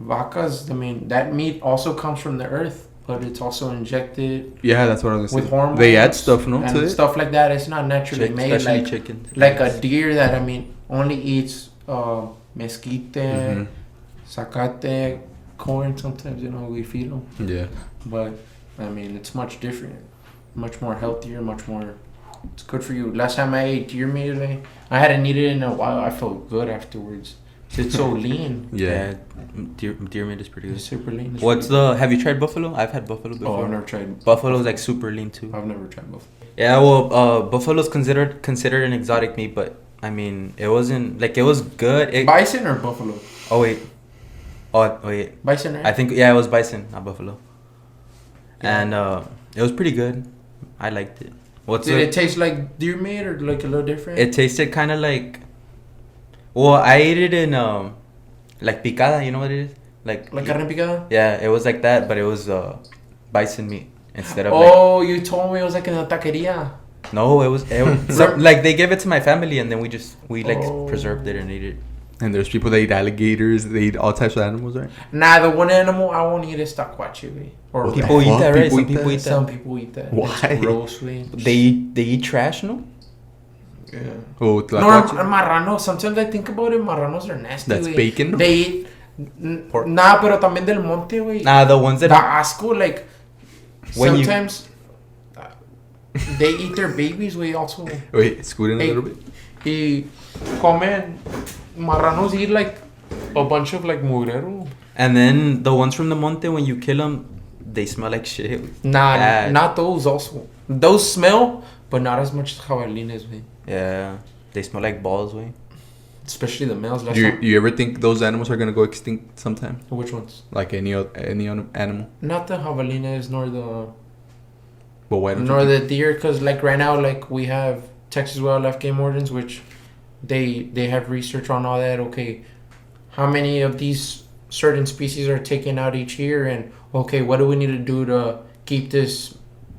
Speaker 3: vacas, I mean, that meat also comes from the earth. But it's also injected.
Speaker 1: Yeah, that's what I was
Speaker 3: with
Speaker 1: saying.
Speaker 3: hormones.
Speaker 1: They add stuff, no,
Speaker 3: and
Speaker 1: to it?
Speaker 3: Stuff like that. It's not naturally made.
Speaker 2: Especially
Speaker 3: Like
Speaker 2: chicken.
Speaker 3: Like a deer that, I mean, only eats mesquite, zacate, corn. Sometimes, we feed them.
Speaker 1: Yeah.
Speaker 3: But, I mean, it's much different. Much more healthier, much more... It's good for you. Last time I ate deer meat, I hadn't eaten it in a while. I felt good afterwards. It's so lean.
Speaker 2: Yeah. Deer meat is pretty good.
Speaker 3: It's super lean.
Speaker 2: Have you tried buffalo? I've had buffalo before.
Speaker 3: Oh, I've never tried.
Speaker 2: Buffalo's like super lean too.
Speaker 3: I've never tried buffalo.
Speaker 2: Yeah, well, buffalo's considered an exotic meat, but I mean, it wasn't like, it was good.
Speaker 3: Bison or buffalo?
Speaker 2: Oh wait.
Speaker 3: Bison, right?
Speaker 2: I think, yeah, it was bison, not buffalo. Yeah. And it was pretty good. I liked it.
Speaker 3: Did it taste like deer meat or like a little different?
Speaker 2: It tasted kind of like... Well, I ate it in like picada, you know what it is? Like
Speaker 3: carne picada?
Speaker 2: Yeah, it was like that, but it was bison meat instead of
Speaker 3: you told me it was like in a taqueria.
Speaker 2: No, it was like they gave it to my family, and then we preserved it and ate it.
Speaker 1: And there's people that eat alligators, they eat all types of animals, right?
Speaker 3: Nah, the one animal I won't eat is taquachi. Or
Speaker 2: people eat that, right? Some people eat that.
Speaker 3: Some people eat that.
Speaker 1: Why?
Speaker 3: It's gross,
Speaker 2: They eat trash, no?
Speaker 3: Yeah.
Speaker 1: Oh,
Speaker 3: marranos. Sometimes I think about it. Marranos are nasty.
Speaker 1: That's bacon.
Speaker 3: They eat. Nah, pero también del monte, güey.
Speaker 2: Nah, the ones that.
Speaker 3: The asco, like. Sometimes they eat their babies, güey. Also.
Speaker 1: Wait, scoot in a little bit.
Speaker 3: Y comen. Marranos eat like a bunch of like mugrero.
Speaker 2: And then the ones from the monte, when you kill them, they smell like shit.
Speaker 3: Nah, not those. Also, those smell, but not as much as jabalines, güey.
Speaker 2: Yeah, they smell like balls, way.
Speaker 3: Especially the males.
Speaker 1: Do you ever think those animals are gonna go extinct sometime?
Speaker 3: Which ones?
Speaker 1: Like any animal?
Speaker 3: Not the jabalines nor the.
Speaker 1: But why don't
Speaker 3: nor the deer, because like right now, like we have Texas Wildlife Game Wardens, which they have research on all that. Okay, how many of these certain species are taken out each year, and okay, what do we need to do to keep this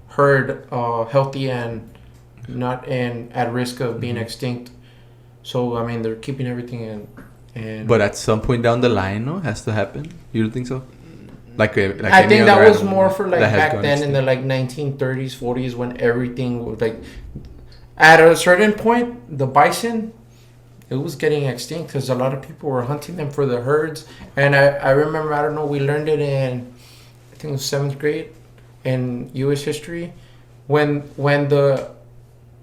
Speaker 3: herd healthy and not at risk of being extinct? So I mean, they're keeping everything and. But
Speaker 1: at some point down the line, no, has to happen. You don't think so? Like
Speaker 3: I think that was more for like back then extinct. In the like 1930s, 40s, when everything was like. At a certain point, the bison, it was getting extinct because a lot of people were hunting them for the herds. And I remember, I don't know, we learned it in, I think it was 7th grade in U.S. history, when the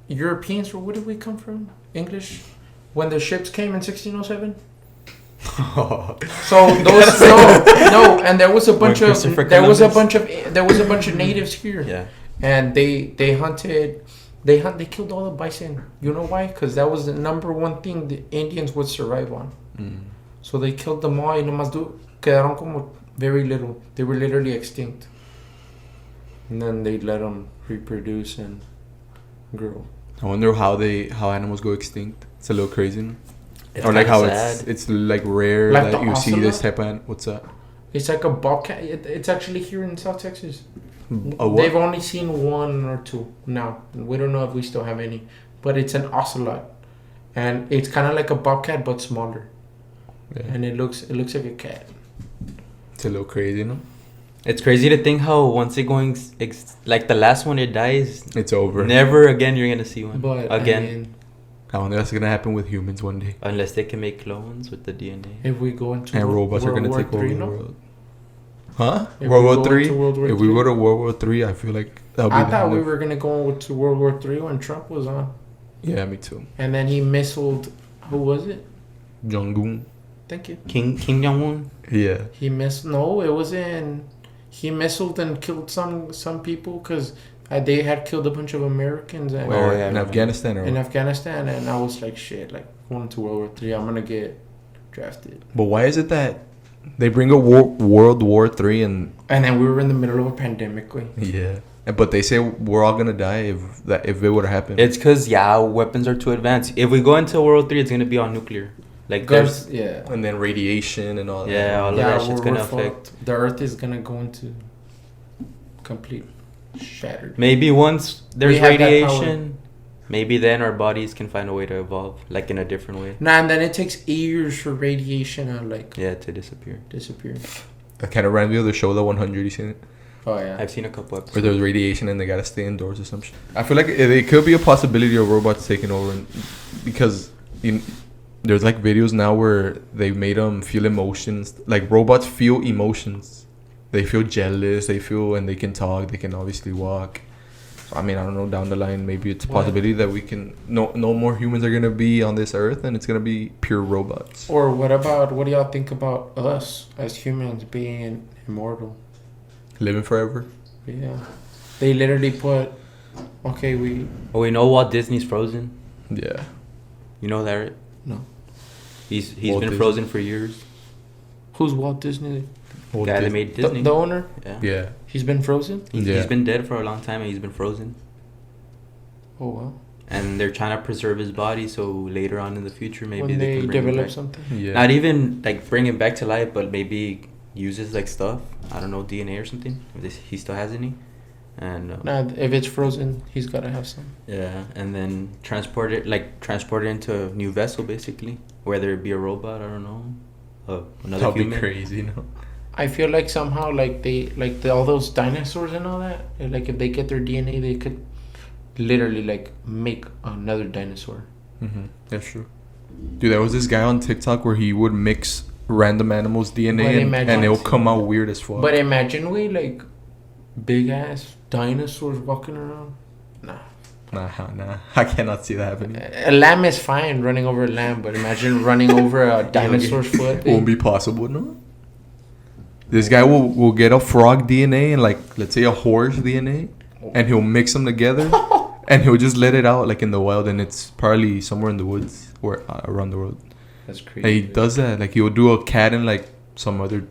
Speaker 3: Europeans, or where did we come from? English, when the ships came in 1607. So those no, and there was a bunch of natives here.
Speaker 2: Yeah.
Speaker 3: And they hunted. They killed all the bison. You know why? Because that was the number one thing the Indians would survive on. So they killed them all. Y nomás quedaron como very little. They were literally extinct. And then they let them reproduce and grow.
Speaker 1: I wonder how animals go extinct. It's a little crazy. No?
Speaker 2: It's
Speaker 1: Or like how
Speaker 2: sad.
Speaker 1: it's like rare
Speaker 3: Like
Speaker 1: that
Speaker 3: the
Speaker 1: you see this
Speaker 3: ocelot?
Speaker 1: type of what's that?
Speaker 3: It's like a bobcat. It's actually here in South Texas.
Speaker 1: A what?
Speaker 3: They've only seen one or two now. We don't know if we still have any. But it's an ocelot. And it's kind of like a bobcat but smaller.
Speaker 1: Yeah.
Speaker 3: And it looks like a cat.
Speaker 1: It's a little crazy, no?
Speaker 2: It's crazy to think how once it going like the last one it dies,
Speaker 1: It's over.
Speaker 2: never again you're gonna see one
Speaker 3: But
Speaker 2: again.
Speaker 3: I mean,
Speaker 1: I wonder that's gonna happen with humans one day.
Speaker 2: Unless they can make clones with the DNA.
Speaker 3: if we go into
Speaker 1: And robots are gonna
Speaker 3: War
Speaker 1: take over
Speaker 3: III,
Speaker 1: the
Speaker 3: no?
Speaker 1: world. Huh?
Speaker 3: If
Speaker 1: World
Speaker 3: we
Speaker 1: War
Speaker 3: go
Speaker 1: Three.
Speaker 3: into World War
Speaker 1: If we
Speaker 3: III.
Speaker 1: go to World War Three, I feel like that'll be.
Speaker 3: I
Speaker 1: the
Speaker 3: thought
Speaker 1: end
Speaker 3: we
Speaker 1: of-
Speaker 3: were gonna go to World War III when Trump was on,
Speaker 1: Yeah, me too.
Speaker 3: and then he missiled. Who was it?
Speaker 1: Jong-un.
Speaker 3: Thank you.
Speaker 2: Kim Jong-un.
Speaker 1: Yeah.
Speaker 3: He missed. No, it was in. He missiled and killed some people because they had killed a bunch of Americans and
Speaker 1: Where?
Speaker 2: yeah, I
Speaker 1: In
Speaker 2: remember.
Speaker 1: Afghanistan or?
Speaker 3: in Afghanistan, and I was like, shit, like going to World War III, I'm gonna get drafted.
Speaker 1: But why is it that they bring a World War Three and
Speaker 3: And then we were in the middle of a pandemic.
Speaker 1: yeah, but they say we're all gonna die if it would have happened.
Speaker 2: It's because weapons are too advanced. If we go into World War III, it's gonna be all nuclear. Like there's
Speaker 3: Yeah.
Speaker 1: and then radiation and all that.
Speaker 2: Yeah, all of that shit's gonna
Speaker 3: fucked.
Speaker 2: affect.
Speaker 3: The Earth is gonna go into complete shattered.
Speaker 2: Maybe once there's
Speaker 3: We have that
Speaker 2: radiation, maybe then our bodies can find a way to evolve, like in a different way.
Speaker 3: Nah, and then it takes years for radiation to
Speaker 2: Yeah, to disappear.
Speaker 3: disappear.
Speaker 1: That kind of reminds me of the show The 100. You seen it?
Speaker 3: Oh yeah.
Speaker 2: I've seen a couple
Speaker 1: Where
Speaker 2: episodes.
Speaker 1: there's radiation and they gotta stay indoors or some shit. I feel like it could be a possibility of robots taking over, because there's like videos now where they made them feel emotions. Like robots feel emotions. They feel jealous. They feel, and they can talk. They can obviously walk. So, I mean, I don't know. Down the line, maybe it's a possibility that we can no more humans are gonna be on this earth, and it's gonna be pure robots.
Speaker 3: Or what do y'all think about us as humans being immortal?
Speaker 1: Living forever.
Speaker 3: Yeah. They literally put. Okay,
Speaker 2: Oh, we know Walt Disney's frozen.
Speaker 1: Yeah.
Speaker 2: You know that, right?
Speaker 3: No.
Speaker 2: He's
Speaker 1: Walt
Speaker 2: been
Speaker 1: Disney.
Speaker 2: frozen for years.
Speaker 3: Who's Walt Disney?
Speaker 2: The guy that made Disney.
Speaker 3: The owner.
Speaker 2: Yeah.
Speaker 1: Yeah.
Speaker 3: He's been frozen.
Speaker 2: He's been dead for a long time and he's been frozen.
Speaker 3: Oh wow.
Speaker 2: And they're trying to preserve his body so later on in the future maybe
Speaker 3: When
Speaker 2: they
Speaker 3: they
Speaker 2: can bring him
Speaker 3: develop
Speaker 2: back.
Speaker 3: something.
Speaker 1: Yeah.
Speaker 2: Not even like bring him back to life, but maybe uses like stuff. I don't know, DNA or something. If he still has any. And
Speaker 3: Nah, if it's frozen, he's gotta have some.
Speaker 2: yeah, and then transport it into a new vessel basically, whether it be a robot, I don't know, another
Speaker 1: That'd
Speaker 2: human.
Speaker 1: be crazy, no?
Speaker 3: I feel like somehow all those dinosaurs and all that, like if they get their DNA, they could literally like make another dinosaur.
Speaker 1: Mm-hmm. That's true. Dude, there was this guy on TikTok where he would mix random animals'
Speaker 3: But
Speaker 1: DNA
Speaker 3: imagine-
Speaker 1: and it'll come out weird as fuck.
Speaker 3: But imagine we like big ass dinosaurs walking around. Nah.
Speaker 1: Nah. I cannot see that happening.
Speaker 3: A lamb is fine running over a lamb, but imagine running over a dinosaur's foot.
Speaker 1: Won't be possible, no? This guy will get a frog DNA and like, let's say a horse DNA, and he'll mix them together and he'll just let it out like in the wild, and it's probably somewhere in the woods or around the world.
Speaker 3: That's
Speaker 1: And
Speaker 3: crazy.
Speaker 1: he does that. Like he'll do a cat and like some other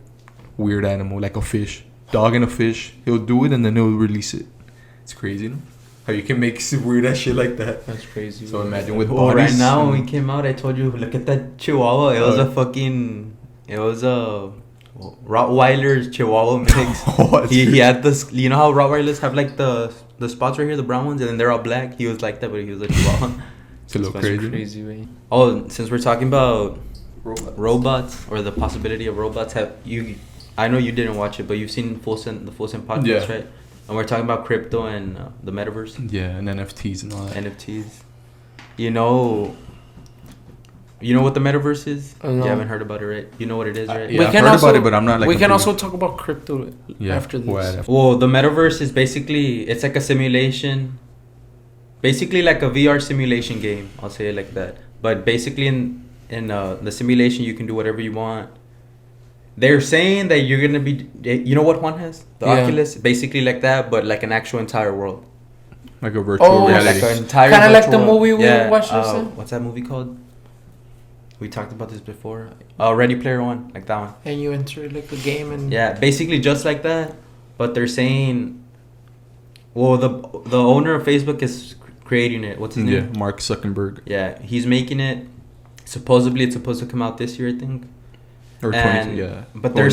Speaker 1: weird animal, like a fish. Dog and a fish. He'll do it and then he'll release it. It's crazy, no? How you can make weird ass shit like that.
Speaker 3: That's crazy.
Speaker 1: So imagine with
Speaker 2: Oh,
Speaker 1: bodies.
Speaker 2: right now when
Speaker 1: and-
Speaker 2: we came out, I told you, look at that Chihuahua. It was a Rottweiler's Chihuahua mix.
Speaker 1: What?
Speaker 2: he had this. You know how Rottweilers have like the spots right here, the brown ones, and then they're all black. He was like that, but he was a Chihuahua.
Speaker 1: It's a little
Speaker 3: That's
Speaker 1: crazy.
Speaker 3: crazy way.
Speaker 2: Oh, since we're talking about robots or the possibility of robots, I know you didn't watch it, but you've seen the Full Send podcast,
Speaker 1: Yeah.
Speaker 2: right? And we're talking about crypto and the metaverse,
Speaker 1: Yeah, and NFTs and all that.
Speaker 2: NFTs. You know what the metaverse is?
Speaker 3: No.
Speaker 2: You haven't heard about it, right? You know what it is, right?
Speaker 1: Yeah, I've heard about it, but I'm not like.
Speaker 3: we can
Speaker 1: completely-
Speaker 3: also talk about crypto after this.
Speaker 1: Well,
Speaker 2: Well, the metaverse is basically, it's like a simulation basically like a VR simulation game. I'll say it like that. But basically in the simulation, you can do whatever you want. They're saying that you're gonna be, you know what one has? The Oculus, basically like that, but like an actual entire world.
Speaker 1: Like a virtual reality.
Speaker 2: Like an entire
Speaker 3: kind of like the
Speaker 2: world.
Speaker 3: movie we watched.
Speaker 2: What's that movie called? We talked about this before. Ready Player One, like that one.
Speaker 3: And you enter like a game and
Speaker 2: basically just like that. But they're saying, well, the owner of Facebook is creating it. What's his name?
Speaker 1: Yeah, Mark Zuckerberg.
Speaker 2: Yeah, he's making it. Supposedly, it's supposed to come out this year, I think.
Speaker 1: Or 20, yeah.
Speaker 2: But they're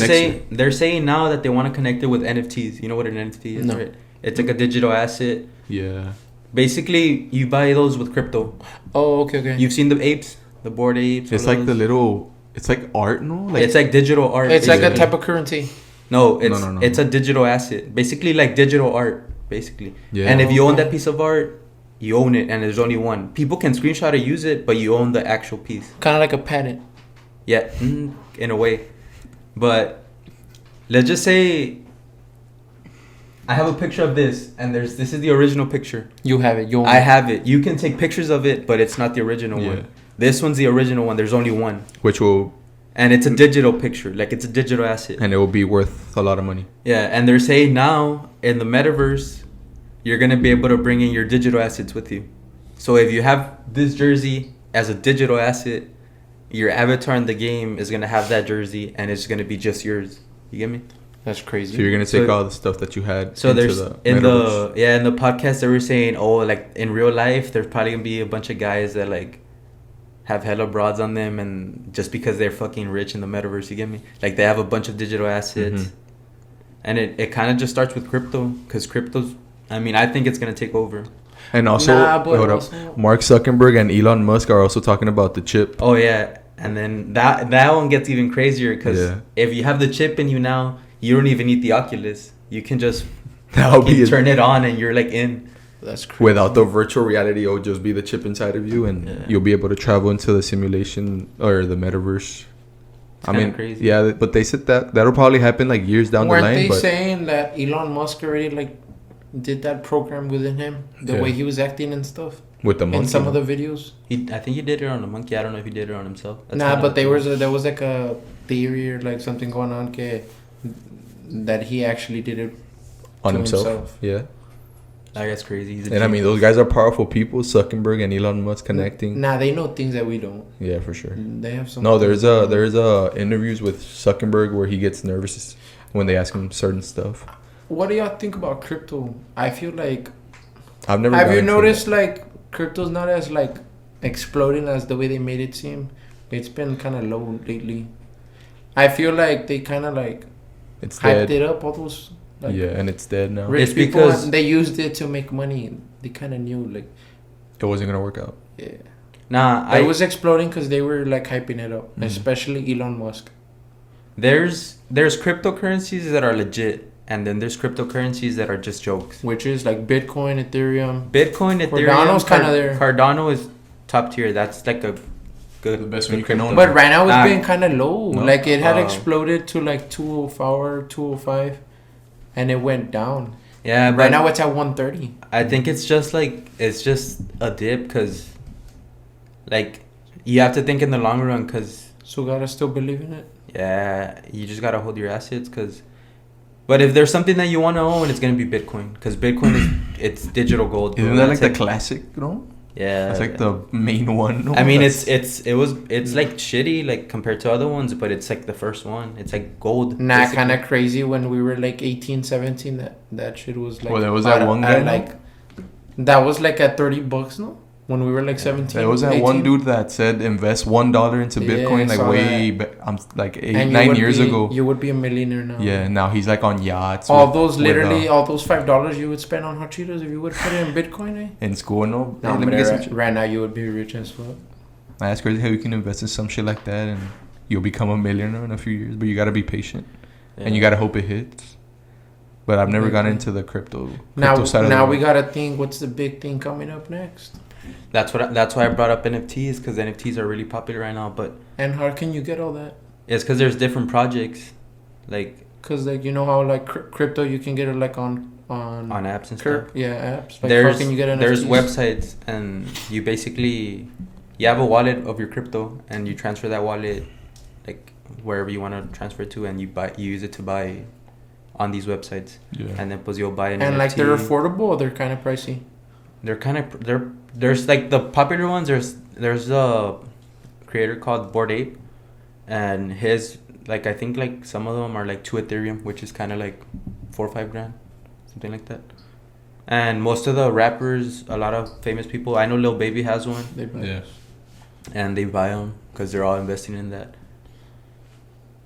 Speaker 2: saying now that they want to connect it with NFTs. You know what an NFT is,
Speaker 3: No.
Speaker 2: right? It's like a digital asset.
Speaker 1: Yeah.
Speaker 2: Basically, you buy those with crypto.
Speaker 3: Oh, okay.
Speaker 2: You've seen the apes, the bored apes.
Speaker 1: It's like the little. It's like art, no? Like
Speaker 2: it's like digital art.
Speaker 3: It's like
Speaker 2: basically.
Speaker 3: a type of currency.
Speaker 2: No,
Speaker 1: No.
Speaker 2: It's a digital asset. Basically, like digital art. Basically.
Speaker 1: Yeah.
Speaker 2: And if you own that piece of art, you own it, and there's only one. People can screenshot or use it, but you own the actual piece.
Speaker 3: Kind of like a patent.
Speaker 2: Yeah, in a way. But let's just say I have a picture of this, and this is the original picture.
Speaker 3: You have it.
Speaker 2: I have it. You can take pictures of it, but it's not the original
Speaker 1: Yeah.
Speaker 2: one. This one's the original one. There's only one.
Speaker 1: Which will...
Speaker 2: And it's a digital picture. Like, it's a digital asset.
Speaker 1: And it will be worth a lot of money.
Speaker 2: Yeah, and they're saying now, in the Metaverse, you're going to be able to bring in your digital assets with you. So if you have this jersey as a digital asset, your avatar in the game is going to have that jersey, and it's going to be just yours. You get me?
Speaker 3: That's crazy.
Speaker 1: So you're going to take all the stuff that you had
Speaker 2: so
Speaker 1: into
Speaker 2: there's
Speaker 1: the
Speaker 2: in
Speaker 1: Metaverse.
Speaker 2: the podcast they were saying, oh, like in real life there's probably going to be a bunch of guys that like have hella broads on them, and just because they're fucking rich in the Metaverse, you get me? Like they have a bunch of digital assets.
Speaker 1: Mm-hmm.
Speaker 2: And it kind of just starts with crypto, because crypto's, I mean, I think it's going to take over.
Speaker 1: And also, Mark Zuckerberg and Elon Musk are also talking about the chip.
Speaker 2: Oh, yeah. And then that one gets even crazier, because if you have the chip in you now, you don't even need the Oculus. You can just turn it on and you're like in.
Speaker 3: That's crazy.
Speaker 1: Without the virtual reality, it'll just be the chip inside of you, and you'll be able to travel into the simulation or the Metaverse. I mean, crazy. Yeah, but they said that'll probably happen like years down the line.
Speaker 3: Weren't they saying that Elon Musk already like did that program within him, the way he was acting and stuff
Speaker 1: with the monkey
Speaker 3: in some of the videos?
Speaker 2: I think he did it on the monkey. I don't know if he did it on himself.
Speaker 3: But there was like a theory or like something going on that he actually did it
Speaker 1: on himself. Yeah.
Speaker 2: That's crazy.
Speaker 1: And I mean, those guys are powerful people. Zuckerberg and Elon Musk connecting.
Speaker 3: They know things that we don't.
Speaker 1: Yeah, for sure.
Speaker 3: They have some.
Speaker 1: No, there's interviews with Zuckerberg where he gets nervous when they ask him certain stuff.
Speaker 3: What do y'all think about crypto? I feel like
Speaker 1: I've never.
Speaker 3: Have you noticed like crypto's not as like exploding as the way they made it seem? It's been kind of low lately. I feel like they kind of like
Speaker 1: it's
Speaker 3: hyped
Speaker 1: dead.
Speaker 3: it up. All those. Like,
Speaker 1: and it's dead now.
Speaker 3: Rich people, because they used it to make money. They kind of knew like
Speaker 1: it wasn't gonna work out.
Speaker 3: Yeah. It was exploding because they were like hyping it up, especially Elon Musk.
Speaker 2: There's cryptocurrencies that are legit, and then there's cryptocurrencies that are just jokes.
Speaker 3: Which is like Bitcoin, Ethereum.
Speaker 2: Cardano's
Speaker 3: kind of there.
Speaker 2: Cardano is top tier. That's like a good,
Speaker 1: the best one you can own.
Speaker 3: But right now it's been kind of low. No? Like it had exploded to like 204, 205. And it went down.
Speaker 2: Yeah, but
Speaker 3: right now it's at 130.
Speaker 2: I think it's just a dip, because like you have to think in the long run, because
Speaker 3: so gotta still believe in it.
Speaker 2: Yeah, you just gotta hold your assets, but if there's something that you want to own, it's gonna be Bitcoin, because Bitcoin it's digital gold.
Speaker 1: Isn't that like the classic, you know?
Speaker 2: Yeah,
Speaker 1: that's like the main one. No?
Speaker 2: I mean, it's like shitty like compared to other ones, but it's like the first one. It's like gold.
Speaker 3: Kind of crazy when we were like 18, 17. That shit was like.
Speaker 1: Well, there was that one guy.
Speaker 3: That was like at $30, no? When we were like 17.
Speaker 1: There was that 18? One dude that said invest $1 into Bitcoin like 9 years ago.
Speaker 3: You would be a millionaire now.
Speaker 1: Yeah, now he's like on yachts.
Speaker 3: All those $5 you would spend on hot Cheetos if you would put it in Bitcoin, eh?
Speaker 1: In school, no.
Speaker 3: Right now you would be rich as fuck.
Speaker 1: That's crazy how you can invest in some shit like that and you'll become a millionaire in a few years. But you gotta be patient, and you gotta hope it hits. But I've never gotten into the crypto side.
Speaker 3: Now we gotta think, what's the big thing coming up next?
Speaker 2: That's why I brought up NFTs, because NFTs are really popular right now.
Speaker 3: And how can you get all that?
Speaker 2: It's because there's different projects, like.
Speaker 3: Because like you know how like crypto you can get it like on
Speaker 2: apps and stuff.
Speaker 3: Yeah, apps. Like how can you get NFTs?
Speaker 2: There's websites, and you basically you have a wallet of your crypto, and you transfer that wallet like wherever you want to transfer it to, and you use it to buy on these websites. Yeah. And then you'll buy an NFT.
Speaker 3: And like they're affordable or they're kind of pricey?
Speaker 2: There's like the popular ones. There's a creator called Bored Ape, and his like I think like some of them are like 2 Ethereum, which is kind of like $4 or $5 grand, something like that. And most of the rappers, a lot of famous people, I know Lil Baby has one. And they buy them because they're all investing in that.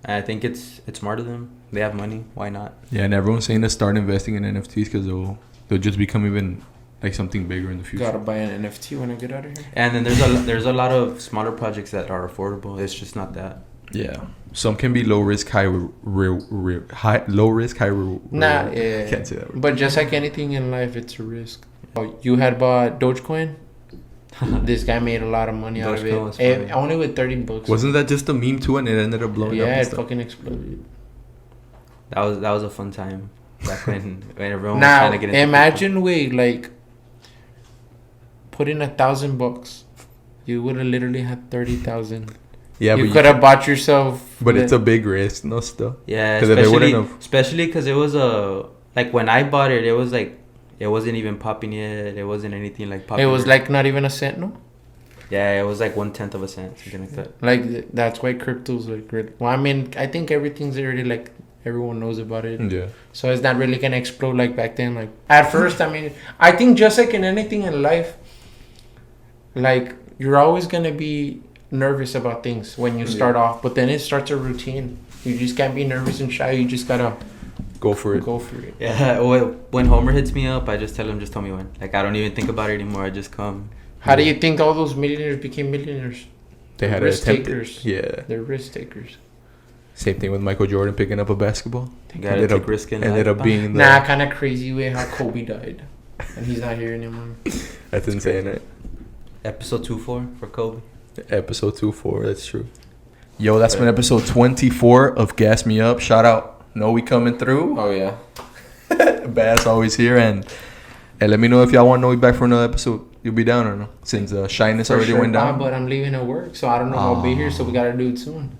Speaker 2: And I think it's smart of them. They have money. Why not?
Speaker 1: Yeah, and everyone's saying to start investing in NFTs because they'll just become even like something bigger in the future.
Speaker 3: Gotta buy an NFT when I get out of here.
Speaker 2: And then there's a lot of smaller projects that are affordable. It's just not that.
Speaker 1: Yeah, some can be low risk, high low risk, high reward.
Speaker 3: Nah, yeah.
Speaker 1: Can't say that.
Speaker 3: But just like anything in life, it's a risk. Oh, you had bought Dogecoin. This guy made a lot of money out of it. Only with $30.
Speaker 1: Wasn't that just a meme too, and it ended up blowing up?
Speaker 3: Yeah, it fucking exploded.
Speaker 2: That was a fun time back when everyone was trying to get into
Speaker 3: imagine we like put in $1,000. You would have literally had 30,000.
Speaker 1: Yeah,
Speaker 3: you could have bought yourself.
Speaker 1: But it's a big risk, no stuff.
Speaker 2: Yeah, especially because it was like when I bought it, it was like it wasn't even popping yet. It wasn't anything like popping.
Speaker 3: It was like not even a cent, no.
Speaker 2: Yeah, it was like 1/10 of a cent, something like that.
Speaker 3: Like that's why crypto's like really. Well, I mean, I think everything's already like everyone knows about it.
Speaker 1: Yeah.
Speaker 3: So it's not really gonna explode like back then. Like at first, I mean, I think just like in anything in life, like you're always gonna be nervous about things when you start off, but then it starts a routine. You just can't be nervous and shy. You just gotta
Speaker 1: go for it.
Speaker 2: Yeah. When Homer hits me up, I just tell him, just tell me when. Like I don't even think about it anymore. I just come.
Speaker 3: How do you think all those millionaires became millionaires?
Speaker 1: They had risk takers. Yeah.
Speaker 3: They're risk takers.
Speaker 1: Same thing with Michael Jordan picking up a basketball.
Speaker 2: Ended up risking.
Speaker 1: Ended up being
Speaker 3: kind of crazy way how Kobe died, and he's not here anymore.
Speaker 1: That's insane, right?
Speaker 2: Episode 24 for Kobe.
Speaker 1: Episode 24, that's true. Yo, that's been episode 24 of Gas Me Up. Shout out, Noe coming through.
Speaker 3: Oh yeah,
Speaker 1: Bass always here, and let me know if y'all want Noe back for another episode. You'll be down or no? Since shyness
Speaker 3: for
Speaker 1: already went down.
Speaker 3: But I'm leaving at work, so I don't know if I'll be here. So we gotta do it soon.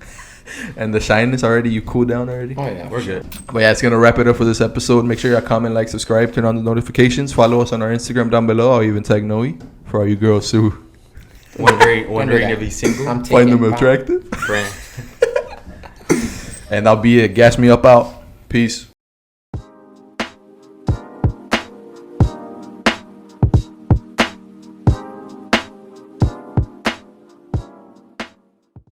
Speaker 1: And the shyness already, you cool down already?
Speaker 3: Oh yeah,
Speaker 2: we're good.
Speaker 1: But yeah, it's gonna wrap it up for this episode. Make sure y'all comment, like, subscribe, turn on the notifications, follow us on our Instagram down below. I'll even tag Noe for all you girls who
Speaker 2: wondering if he's single.
Speaker 1: Find them attractive. And I'll be it. Gas Me Up out. Peace.